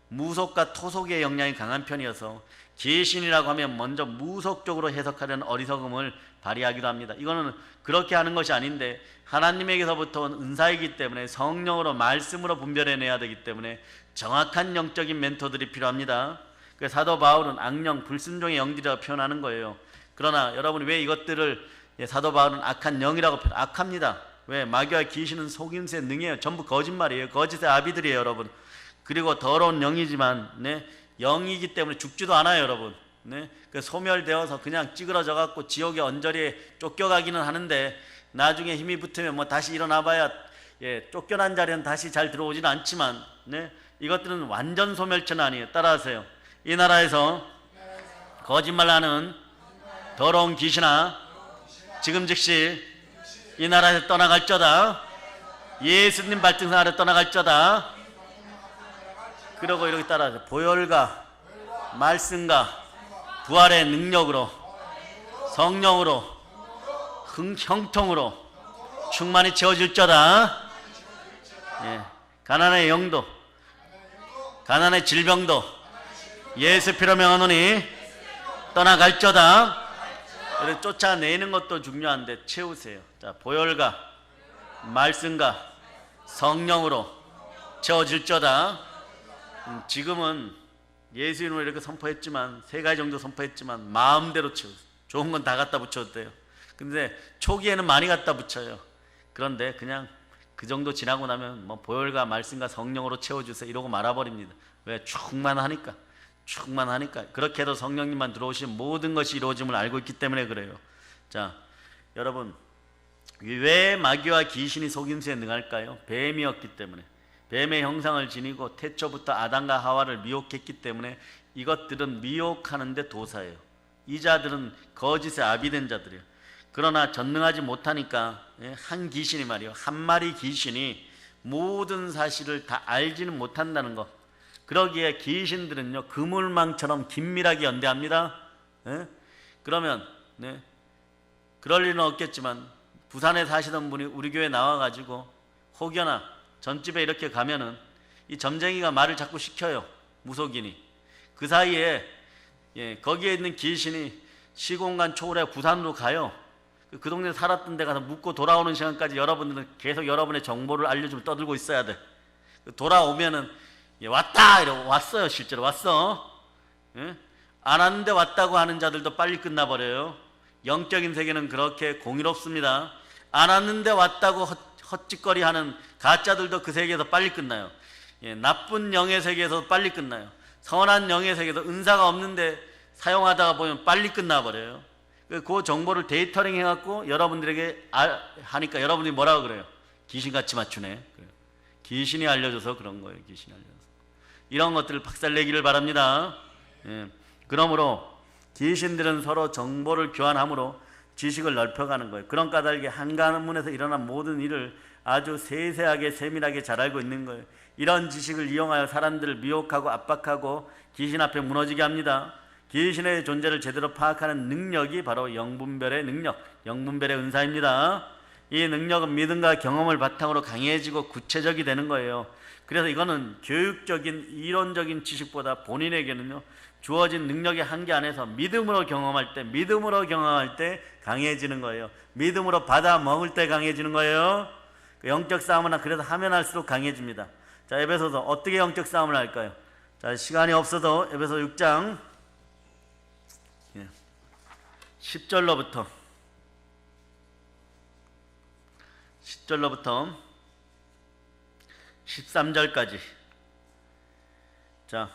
무속과 토속의 영향이 강한 편이어서 계신이라고 하면 먼저 무속적으로 해석하려는 어리석음을 발휘하기도 합니다. 이거는 그렇게 하는 것이 아닌데 하나님에게서부터 온 은사이기 때문에 성령으로 말씀으로 분별해내야 되기 때문에 정확한 영적인 멘토들이 필요합니다. 그래서 사도 바울은 악령, 불순종의 영들이라고 표현하는 거예요. 그러나 여러분이 왜 이것들을 사도 바울은 악한 영이라고 악합니다. 왜? 마귀와 귀신은 속임수에 능해요. 전부 거짓말이에요. 거짓의 아비들이에요, 여러분. 그리고 더러운 영이지만 영이기 때문에 죽지도 않아요, 여러분. 소멸되어서 그냥 찌그러져 갖고 지옥의 언저리에 쫓겨가기는 하는데 나중에 힘이 붙으면 뭐 다시 일어나봐야 쫓겨난 자리는 다시 잘 들어오지는 않지만 이것들은 완전 소멸체는 아니에요. 따라하세요. 이 나라에서 거짓말하는 더러운 귀신아 지금 즉시 이 나라에서 떠나갈쩌다. 예수님 발등상 아래 떠나갈쩌다. 그러고 이렇게 따라서 보혈과 말씀과 부활의 능력으로 성령으로 형통으로 충만히 채워질쩌다. 가난의 영도 가난의 질병도 예수 피로 명하노니 떠나갈쩌다. 그래서 쫓아내는 것도 중요한데 채우세요. 자, 보혈과 말씀과 성령으로 채워질쩌다. 지금은 예수 이름으로 이렇게 선포했지만 3가지 정도 선포했지만 마음대로 채우세요. 좋은 건 다 갖다 붙여도 돼요. 근데 초기에는 많이 갖다 붙여요. 그런데 그냥 그 정도 지나고 나면 뭐 보혈과 말씀과 성령으로 채워주세요 이러고 말아버립니다. 왜? 충만하니까. 그렇게 해도 성령님만 들어오시면 모든 것이 이루어짐을 알고 있기 때문에 그래요. 자, 여러분, 왜 마귀와 귀신이 속임수에 능할까요? 뱀이었기 때문에. 뱀의 형상을 지니고 태초부터 아담과 하와를 미혹했기 때문에 이것들은 미혹하는데 도사예요. 이 자들은 거짓의 아비된 자들이에요. 그러나 전능하지 못하니까 한 귀신이 말이에요. 한 마리 귀신이 모든 사실을 다 알지는 못한다는 것. 그러기에 귀신들은요 그물망처럼 긴밀하게 연대합니다. 그러면 그럴 일은 없겠지만 부산에 사시던 분이 우리 교회 나와가지고 혹여나 점집에 이렇게 가면은 이 점쟁이가 말을 자꾸 시켜요. 무속인이. 그 사이에 거기에 있는 귀신이 시공간 초월해 부산으로 가요. 그 동네 살았던 데 가서 묻고 돌아오는 시간까지 여러분들은 계속 여러분의 정보를 알려주면 떠들고 있어야 돼. 돌아오면은 왔다 이러고 왔어요. 실제로 왔어. 안 왔는데 왔다고 하는 자들도 빨리 끝나버려요. 영적인 세계는 그렇게 공의롭습니다. 안 왔는데 왔다고 헛짓거리하는 가짜들도 그 세계에서 빨리 끝나요. 나쁜 영의 세계에서 빨리 끝나요. 선한 영의 세계에서 은사가 없는데 사용하다가 보면 빨리 끝나버려요. 그 정보를 데이터링 해갖고 여러분들에게 하니까 여러분들이 뭐라고 그래요? 귀신같이 맞추네. 귀신이 알려줘서 그런 거예요. 귀신이 알려줘서. 이런 것들을 박살내기를 바랍니다. 그러므로 귀신들은 서로 정보를 교환함으로 지식을 넓혀가는 거예요. 그런 까닭에 한 가문에서 일어난 모든 일을 아주 세세하게 세밀하게 잘 알고 있는 거예요. 이런 지식을 이용하여 사람들을 미혹하고 압박하고 귀신 앞에 무너지게 합니다. 귀신의 존재를 제대로 파악하는 능력이 바로 영분별의 능력, 영분별의 은사입니다. 이 능력은 믿음과 경험을 바탕으로 강해지고 구체적이 되는 거예요. 그래서 이거는 교육적인 이론적인 지식보다 본인에게는요 주어진 능력의 한계 안에서 믿음으로 경험할 때 강해지는 거예요. 믿음으로 받아 먹을 때 강해지는 거예요. 영적 싸움은 그래서 하면 할수록 강해집니다. 자, 에베소서 어떻게 영적 싸움을 할까요? 자, 시간이 없어도 에베소 6장 10절로부터 13절까지 자,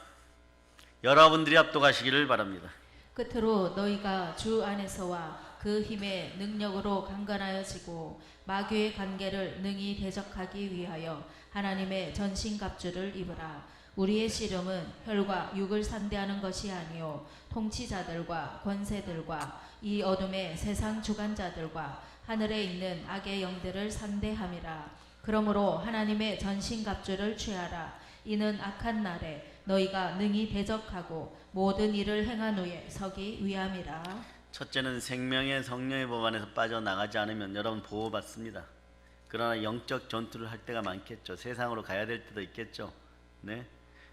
여러분들이 합독하시기를 바랍니다. 끝으로 너희가 주 안에서와 그 힘의 능력으로 강건하여지고 마귀의 관계를 능히 대적하기 위하여 하나님의 전신갑주를 입으라. 우리의 씨름은 혈과 육을 상대하는 것이 아니요 통치자들과 권세들과 이 어둠의 세상 주관자들과 하늘에 있는 악의 영들을 상대함이라. 그러므로 하나님의 전신갑주를 취하라. 이는 악한 날에 너희가 능히 대적하고 모든 일을 행한 후에 서기 위함이라. 첫째는 생명의 성령의 법 안에서 빠져나가지 않으면 여러분 보호받습니다. 그러나 영적 전투를 할 때가 많겠죠. 세상으로 가야 될 때도 있겠죠. 네?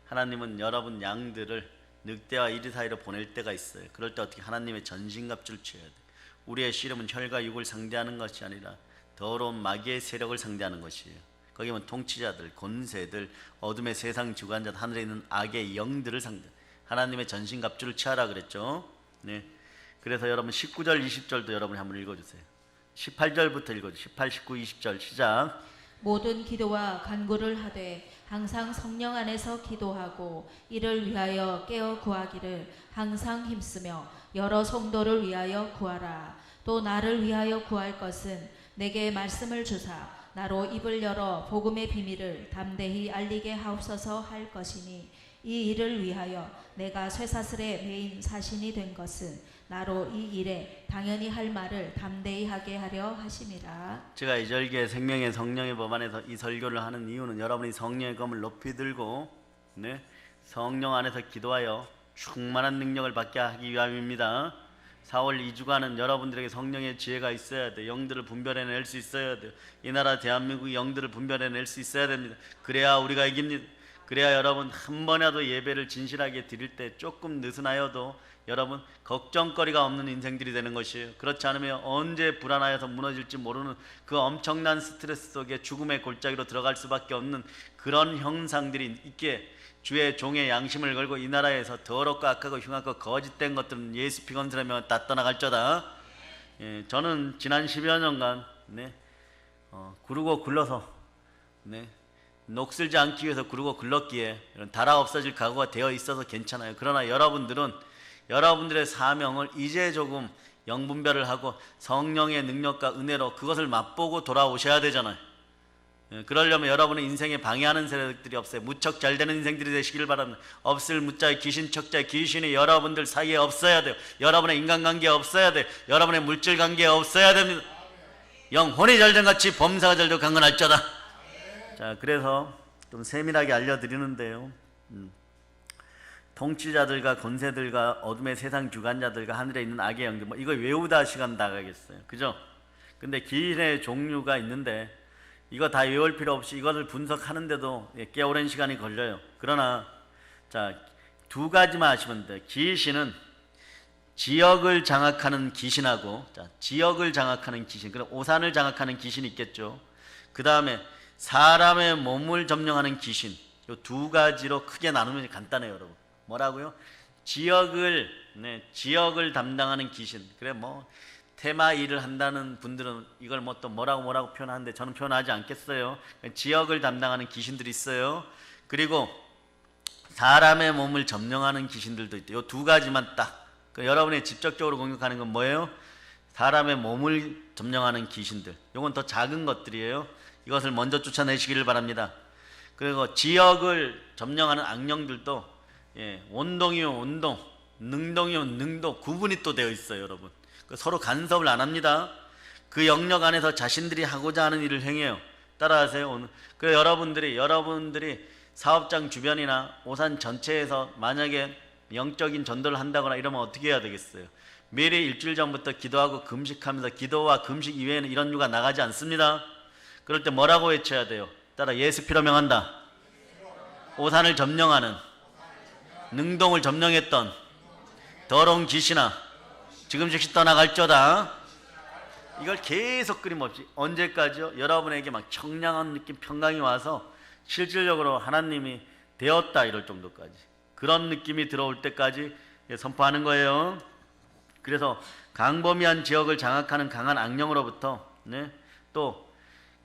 하나님은 여러분 양들을 늑대와 이리 사이로 보낼 때가 있어요. 그럴 때 어떻게 하나님의 전신갑주를 취해야 돼요. 우리의 씨름은 혈과 육을 상대하는 것이 아니라 더러운 마귀의 세력을 상대하는 것이에요. 거기 보면 통치자들, 권세들, 어둠의 세상 주관자들, 하늘에 있는 악의 영들을 상대. 하나님의 전신갑주를 취하라 그랬죠. 네. 그래서 여러분 19절, 20절도 여러분이 한번 읽어주세요. 18절부터 읽어주세요. 18, 19, 20절 시작. 모든 기도와 간구를 하되 항상 성령 안에서 기도하고 이를 위하여 깨어 구하기를 항상 힘쓰며 여러 성도를 위하여 구하라. 또 나를 위하여 구할 것은 내게 말씀을 주사 나로 입을 열어 복음의 비밀을 담대히 알리게 하옵소서 할 것이니 이 일을 위하여 내가 쇠사슬에 매인 사신이 된 것은 나로 이 일에 당연히 할 말을 담대히 하게 하려 하심이라. 제가 이 절기에 생명의 성령의 법 안에서 이 설교를 하는 이유는 여러분이 성령의 검을 높이 들고 네? 성령 안에서 기도하여 충만한 능력을 받게 하기 위함입니다. 4월 2주간은 여러분들에게 성령의 지혜가 있어야 돼요. 영들을 분별해낼 수 있어야 돼요. 이 나라 대한민국 영들을 분별해낼 수 있어야 됩니다. 그래야 우리가 이깁니다. 그래야 여러분 한 번이라도 예배를 진실하게 드릴 때 조금 느슨하여도 여러분 걱정거리가 없는 인생들이 되는 것이에요. 그렇지 않으면 언제 불안하여서 무너질지 모르는 그 엄청난 스트레스 속에 죽음의 골짜기로 들어갈 수밖에 없는 그런 형상들이 있기에 주의 종의 양심을 걸고 이 나라에서 더럽고 악하고 흉악고 거짓된 것들은 예수 피 건설하면 다 떠나갈쩌다. 저는 지난 10여 년간 구르고 굴러서 녹슬지 않기 위해서 구르고 굴렀기에 달아 없어질 각오가 되어 있어서 괜찮아요. 그러나 여러분들은 여러분들의 사명을 이제 조금 영분별을 하고 성령의 능력과 은혜로 그것을 맛보고 돌아오셔야 되잖아요. 그러려면 여러분의 인생에 방해하는 세력들이 없어요. 무척 잘 되는 인생들이 되시길 바랍니다. 없을 무자의 귀신 척자의 귀신이 여러분들 사이에 없어야 돼요. 여러분의 인간관계에 없어야 돼요. 여러분의 물질관계에 없어야 됩니다. 영혼이 잘된 같이 범사가 잘되고 강건할쩌다. 자, 그래서 좀 세밀하게 알려드리는데요. 통치자들과 권세들과 어둠의 세상 주관자들과 하늘에 있는 악의 영들, 이거 외우다 시간 나가겠어요. 그죠? 근데 길의 종류가 있는데 이거 다 외울 필요 없이 이것을 분석하는데도 꽤 오랜 시간이 걸려요. 그러나 자, 두 가지만 아시면 돼요. 귀신은 지역을 장악하는 귀신하고 지역을 장악하는 귀신, 그럼 오산을 장악하는 귀신이 있겠죠. 그 다음에 사람의 몸을 점령하는 귀신, 이 두 가지로 크게 나누면 간단해요. 여러분 뭐라고요? 지역을 담당하는 귀신. 그래 테마 일을 한다는 분들은 이걸 또 뭐라고 표현하는데 저는 표현하지 않겠어요. 지역을 담당하는 귀신들이 있어요. 그리고 사람의 몸을 점령하는 귀신들도 있대요. 이 두 가지만 딱. 여러분이 직접적으로 공격하는 건 뭐예요? 사람의 몸을 점령하는 귀신들. 이건 더 작은 것들이에요. 이것을 먼저 쫓아내시기를 바랍니다. 그리고 지역을 점령하는 악령들도 원동이요 원동, 능동이요 능동 구분이 또 되어 있어요. 여러분 서로 간섭을 안 합니다. 그 영역 안에서 자신들이 하고자 하는 일을 행해요. 따라하세요. 오늘 그 여러분들이 사업장 주변이나 오산 전체에서 만약에 영적인 전도를 한다거나 이러면 어떻게 해야 되겠어요? 미리 일주일 전부터 기도하고 금식하면서, 기도와 금식 이외에는 이런 유가 나가지 않습니다. 그럴 때 뭐라고 외쳐야 돼요? 따라 예수 피로 명한다. 오산을 점령하는, 능동을 점령했던 더러운 귀신아 지금 즉시 떠나갈쩌다. 이걸 계속 끊임없이 언제까지요? 여러분에게 막 청량한 느낌, 평강이 와서 실질적으로 하나님이 되었다 이럴 정도까지, 그런 느낌이 들어올 때까지 선포하는 거예요. 그래서 강범위한 지역을 장악하는 강한 악령으로부터 또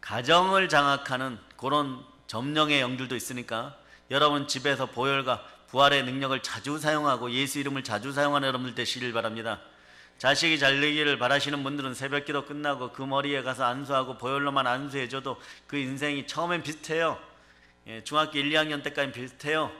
가정을 장악하는 그런 점령의 영들도 있으니까 여러분 집에서 보혈과 부활의 능력을 자주 사용하고 예수 이름을 자주 사용하는 여러분들 되시길 바랍니다. 자식이 잘 되기를 바라시는 분들은 새벽기도 끝나고 그 머리에 가서 안수하고 보혈로만 안수해줘도 그 인생이 처음엔 비슷해요. 예, 중학교 1, 2학년 때까지는 비슷해요.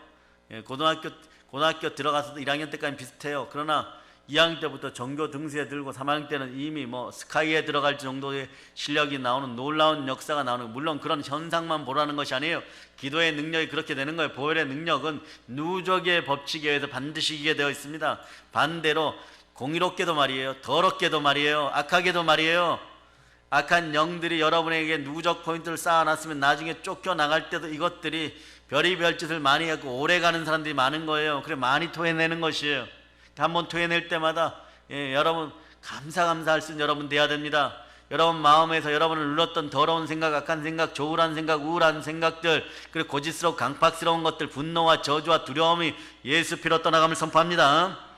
예, 고등학교 들어가서도 1학년 때까지는 비슷해요. 그러나 2학년 때부터 전교 등수에 들고 3학년 때는 이미 뭐 스카이에 들어갈 정도의 실력이 나오는 놀라운 역사가 나오는 거예요. 물론 그런 현상만 보라는 것이 아니에요. 기도의 능력이 그렇게 되는 거예요. 보혈의 능력은 누적의 법칙에 의해서 반드시 이기게 되어 있습니다. 반대로 공의롭게도 말이에요, 더럽게도 말이에요, 악하게도 말이에요, 악한 영들이 여러분에게 누적 포인트를 쌓아놨으면 나중에 쫓겨나갈 때도 이것들이 별의별 짓을 많이 하고 오래가는 사람들이 많은 거예요. 그래 많이 토해내는 것이에요. 한번 토해낼 때마다 여러분 감사할 수 있는 여러분 돼야 됩니다. 여러분 마음에서 여러분을 눌렀던 더러운 생각, 악한 생각, 조울한 생각, 우울한 생각들, 그리고 고집스럽고 강팍스러운 것들, 분노와 저주와 두려움이 예수 피로 떠나감을 선포합니다.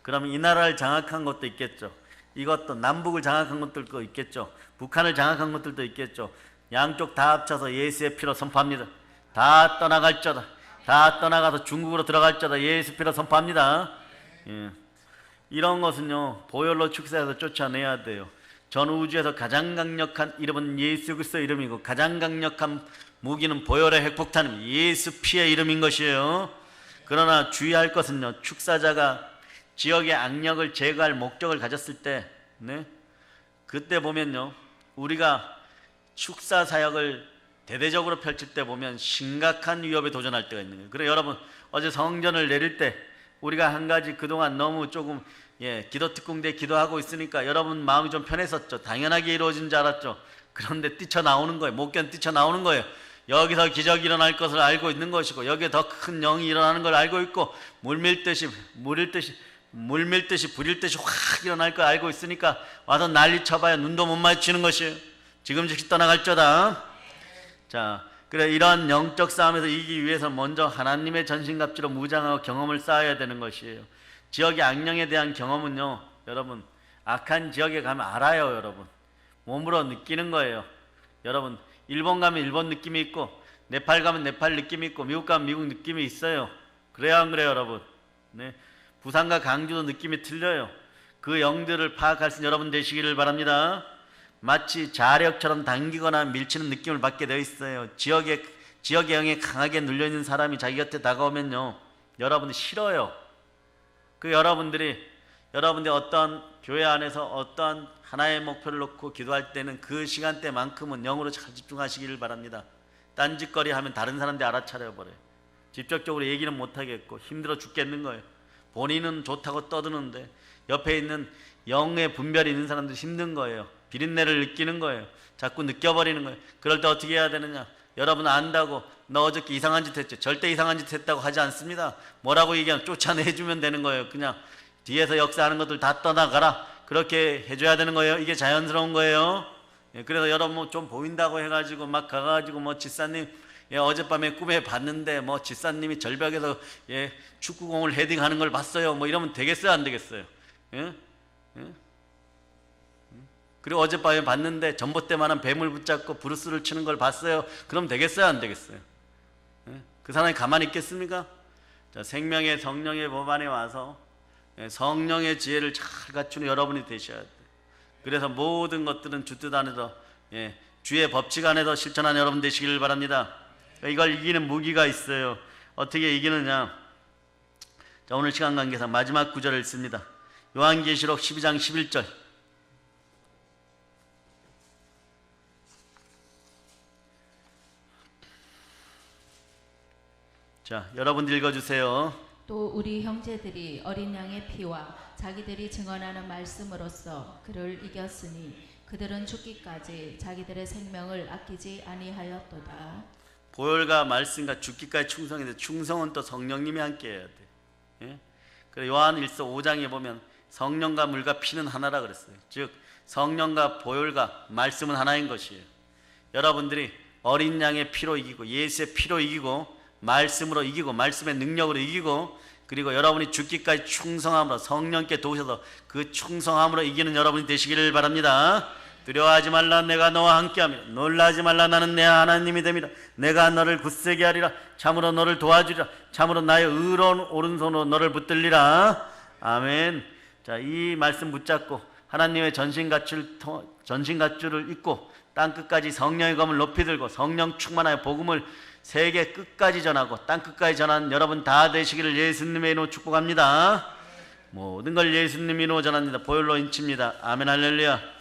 그러면 이 나라를 장악한 것도 있겠죠. 이것도 남북을 장악한 것들도 있겠죠. 북한을 장악한 것들도 있겠죠. 양쪽 다 합쳐서 예수의 피로 선포합니다. 다 떠나갈저다. 다 떠나가서 중국으로 들어갈저다. 예수 피로 선포합니다. 예. 이런 것은요 보혈로 축사해서 쫓아내야 돼요. 전 우주에서 가장 강력한 이름은 예수 그리스도 이름이고 가장 강력한 무기는 보혈의 핵폭탄입니다. 예수 피의 이름인 것이에요. 그러나 주의할 것은요 축사자가 지역의 악력을 제거할 목적을 가졌을 때 그때 보면요 우리가 축사 사역을 대대적으로 펼칠 때 보면 심각한 위협에 도전할 때가 있는 거예요. 그래 여러분 어제 성전을 내릴 때 우리가 한 가지 그동안 너무 조금 기도 특공대 기도하고 있으니까 여러분 마음이 좀 편했었죠. 당연하게 이루어진 줄 알았죠. 그런데 뛰쳐나오는 거예요. 목견 뛰쳐나오는 거예요. 여기서 기적이 일어날 것을 알고 있는 것이고 여기에 더 큰 영이 일어나는 걸 알고 있고 물밀듯이 불일듯이 확 일어날 걸 알고 있으니까 와서 난리 쳐봐야 눈도 못 마주치는 것이에요. 지금 즉시 떠나갈저다. 자, 그래 이러한 영적 싸움에서 이기기 위해서 먼저 하나님의 전신갑주로 무장하고 경험을 쌓아야 되는 것이에요. 지역의 악령에 대한 경험은요 여러분 악한 지역에 가면 알아요. 여러분 몸으로 느끼는 거예요. 여러분 일본 가면 일본 느낌이 있고 네팔 가면 네팔 느낌이 있고 미국 가면 미국 느낌이 있어요. 그래요 안 그래요 여러분? 부산과 강주도 느낌이 틀려요. 그 영들을 파악할 수 있는 여러분 되시기를 바랍니다. 마치 자력처럼 당기거나 밀치는 느낌을 받게 되어 있어요. 지역의 영에 강하게 눌려있는 사람이 자기 곁에 다가오면요 여러분이 싫어요. 그 여러분들이 어떠한 교회 안에서 어떠한 하나의 목표를 놓고 기도할 때는 그 시간대만큼은 영으로 잘 집중하시기를 바랍니다. 딴짓거리 하면 다른 사람들이 알아차려버려요. 직접적으로 얘기는 못하겠고 힘들어 죽겠는 거예요. 본인은 좋다고 떠드는데 옆에 있는 영의 분별이 있는 사람들이 힘든 거예요. 비린내를 느끼는 거예요. 자꾸 느껴버리는 거예요. 그럴 때 어떻게 해야 되느냐? 여러분 안다고 너 어저께 이상한 짓 했지? 절대 이상한 짓 했다고 하지 않습니다. 뭐라고 얘기하면 쫓아내주면 되는 거예요. 그냥 뒤에서 역사하는 것들 다 떠나가라. 그렇게 해줘야 되는 거예요. 이게 자연스러운 거예요. 그래서 여러분 뭐 좀 보인다고 해가지고 막 가가지고 뭐 지사님 어젯밤에 꿈에 봤는데 뭐 지사님이 절벽에서 축구공을 헤딩하는 걸 봤어요. 뭐 이러면 되겠어요 안 되겠어요? 그리고 어젯밤에 봤는데 전봇대만한 뱀을 붙잡고 브루스를 치는 걸 봤어요. 그럼 되겠어요 안 되겠어요? 그 사람이 가만히 있겠습니까? 자, 생명의 성령의 법 안에 와서 성령의 지혜를 잘 갖추는 여러분이 되셔야 돼요. 그래서 모든 것들은 주 뜻 안에서 주의 법칙 안에서 실천하는 여러분 되시기를 바랍니다. 이걸 이기는 무기가 있어요. 어떻게 이기느냐? 자, 오늘 시간 관계상 마지막 구절을 읽습니다. 요한계시록 12장 11절. 자, 여러분들 읽어주세요. 또 우리 형제들이 어린 양의 피와 자기들이 증언하는 말씀으로써 그를 이겼으니 그들은 죽기까지 자기들의 생명을 아끼지 아니하였도다. 보혈과 말씀과 죽기까지 충성인데 충성은 또 성령님이 함께 해야 돼. 그래 요한일서 5장에 보면 성령과 물과 피는 하나라 그랬어요. 즉 성령과 보혈과 말씀은 하나인 것이에요. 여러분들이 어린 양의 피로 이기고 예수의 피로 이기고 말씀으로 이기고 말씀의 능력으로 이기고 그리고 여러분이 죽기까지 충성함으로 성령께 도우셔서 그 충성함으로 이기는 여러분이 되시기를 바랍니다. 두려워하지 말라 내가 너와 함께함이라. 놀라지 말라 나는 내 하나님이 됨이라. 내가 너를 굳세게 하리라. 참으로 너를 도와주리라. 참으로 나의 의로운 오른손으로 너를 붙들리라. 아멘. 자, 이 말씀 붙잡고 하나님의 전신갑주를 입고 땅 끝까지 성령의 검을 높이 들고 성령 충만하여 복음을 세계 끝까지 전하고 땅 끝까지 전하는 여러분 다 되시기를 예수님의 이름으로 축복합니다. 모든 걸 예수님의 이름으로 전합니다. 보혈로 인칩니다. 아멘 할렐루야.